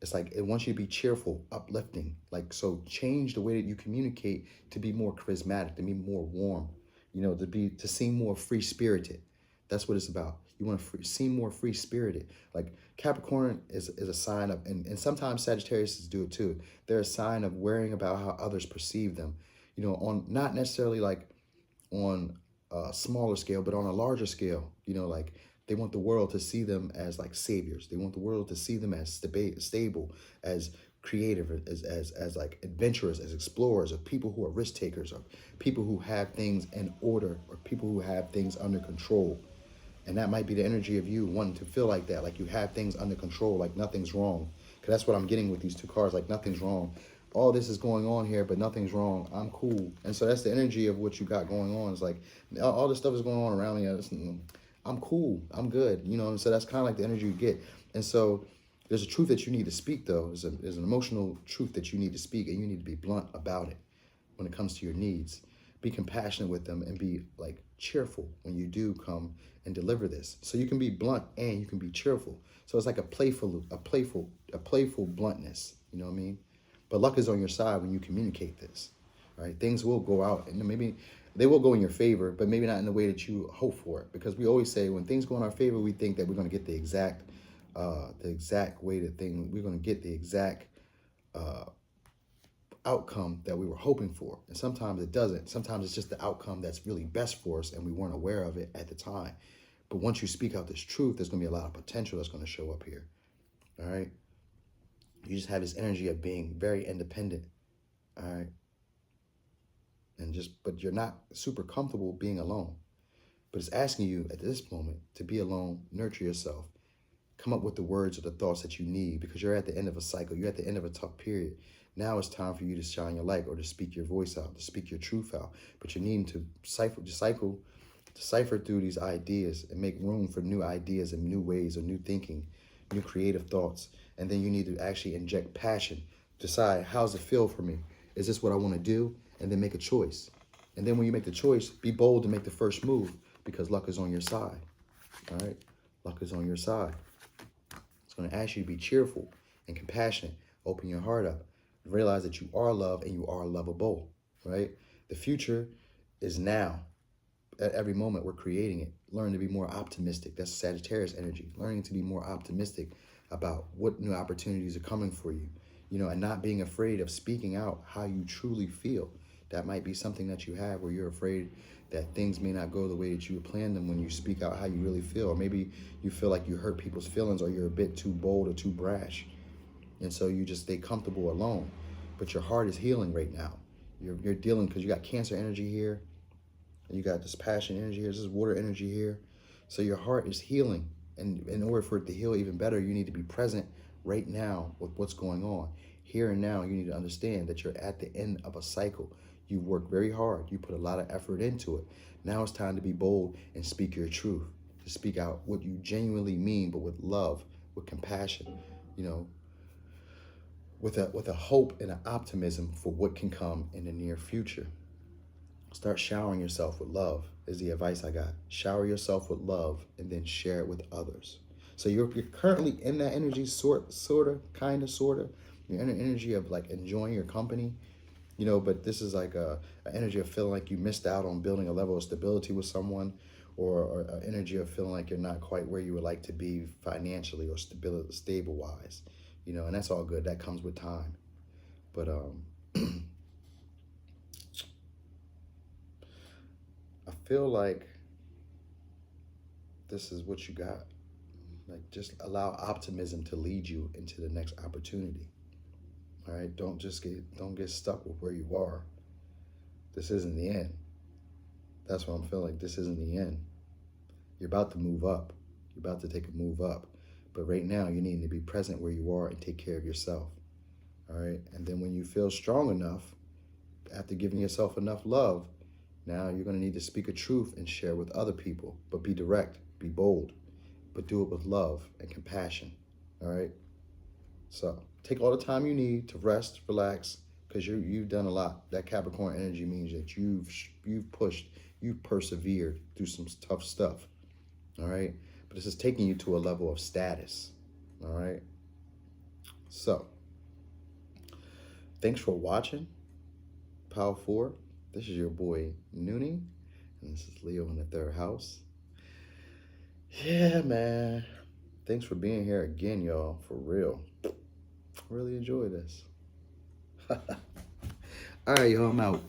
It's like, it wants you to be cheerful, uplifting. Like, so change the way that you communicate to be more charismatic, to be more warm, you know, to seem more free spirited. That's what it's about. You want to seem more free spirited. Like, Capricorn is a sign of, and sometimes Sagittarius do it too. They're a sign of worrying about how others perceive them, you know, on not necessarily like on a smaller scale, but on a larger scale, you know, like, they want the world to see them as like saviors. They want the world to see them as stable, as creative, as like adventurous, as explorers, or people who are risk takers, or people who have things in order, or people who have things under control. And that might be the energy of you wanting to feel like that, like you have things under control, like nothing's wrong. Because that's what I'm getting with these two cards, like nothing's wrong. All this is going on here, but nothing's wrong. I'm cool. And so that's the energy of what you got going on. It's like, all this stuff is going on around me. I'm cool. I'm good. You know, and so that's kind of like the energy you get. And so there's a truth that you need to speak, though. There's an emotional truth that you need to speak, and you need to be blunt about it when it comes to your needs. Be compassionate with them, and be like cheerful when you do come and deliver this. So you can be blunt and you can be cheerful. So it's like a playful bluntness. You know what I mean? But luck is on your side when you communicate this. All right, things will go out, and maybe they will go in your favor, but maybe not in the way that you hope for it. Because we always say, when things go in our favor, we think that we're going to get the exact way that we're going to get the exact outcome that we were hoping for. And sometimes it doesn't. Sometimes it's just the outcome that's really best for us, and we weren't aware of it at the time. But once you speak out this truth, there's going to be a lot of potential that's going to show up here. All right. You just have this energy of being very independent. All right. But you're not super comfortable being alone. But it's asking you at this moment to be alone, nurture yourself, come up with the words or the thoughts that you need, because you're at the end of a cycle. You're at the end of a tough period. Now it's time for you to shine your light, or to speak your voice out, to speak your truth out. But you're needing to decipher through these ideas and make room for new ideas and new ways of new thinking, new creative thoughts. And then you need to actually inject passion. Decide, how's it feel for me? Is this what I want to do? And then make a choice. And then when you make the choice, be bold to make the first move, because luck is on your side. All right? Luck is on your side. It's going to ask you to be cheerful and compassionate. Open your heart up. Realize that you are loved and you are lovable, right? The future is now. At every moment, we're creating it. Learn to be more optimistic. That's Sagittarius energy. Learning to be more optimistic about what new opportunities are coming for you, you know, and not being afraid of speaking out how you truly feel. That might be something that you have, where you're afraid that things may not go the way that you planned them when you speak out how you really feel. Or maybe you feel like you hurt people's feelings, or you're a bit too bold or too brash. And so you just stay comfortable alone. But your heart is healing right now. You're dealing, because you got Cancer energy here, and you got this passion energy here, this is water energy here. So your heart is healing. And in order for it to heal even better, you need to be present right now with what's going on. Here and now, you need to understand that you're at the end of a cycle. You work very hard. You put a lot of effort into it. Now it's time to be bold and speak your truth. To speak out what you genuinely mean, but with love, with compassion, you know, with a hope and an optimism for what can come in the near future. Start showering yourself with love is the advice I got. Shower yourself with love, and then share it with others. So you're currently in that energy, sort of. You're in an energy of like enjoying your company, you know, but this is like an energy of feeling like you missed out on building a level of stability with someone, or an energy of feeling like you're not quite where you would like to be financially or stable wise. you know, and that's all good. That comes with time. But I feel like this is what you got. Like, just allow optimism to lead you into the next opportunity. All right, don't get stuck with where you are. This isn't the end. That's what I'm feeling like. This isn't the end. You're about to move up. You're about to take a move up. But right now, you need to be present where you are and take care of yourself. All right, and then when you feel strong enough, after giving yourself enough love, now you're going to need to speak a truth and share with other people. But be direct, be bold, but do it with love and compassion. All right. So take all the time you need to rest, relax, because you've done a lot. That Capricorn energy means that you've pushed, you've persevered through some tough stuff. All right. But this is taking you to a level of status. All right. So thanks for watching Power 4. This is your boy Noonie, and this is Leo in the third house. Yeah, man. Thanks for being here again, y'all. For real. Really enjoy this. All right, y'all. I'm out.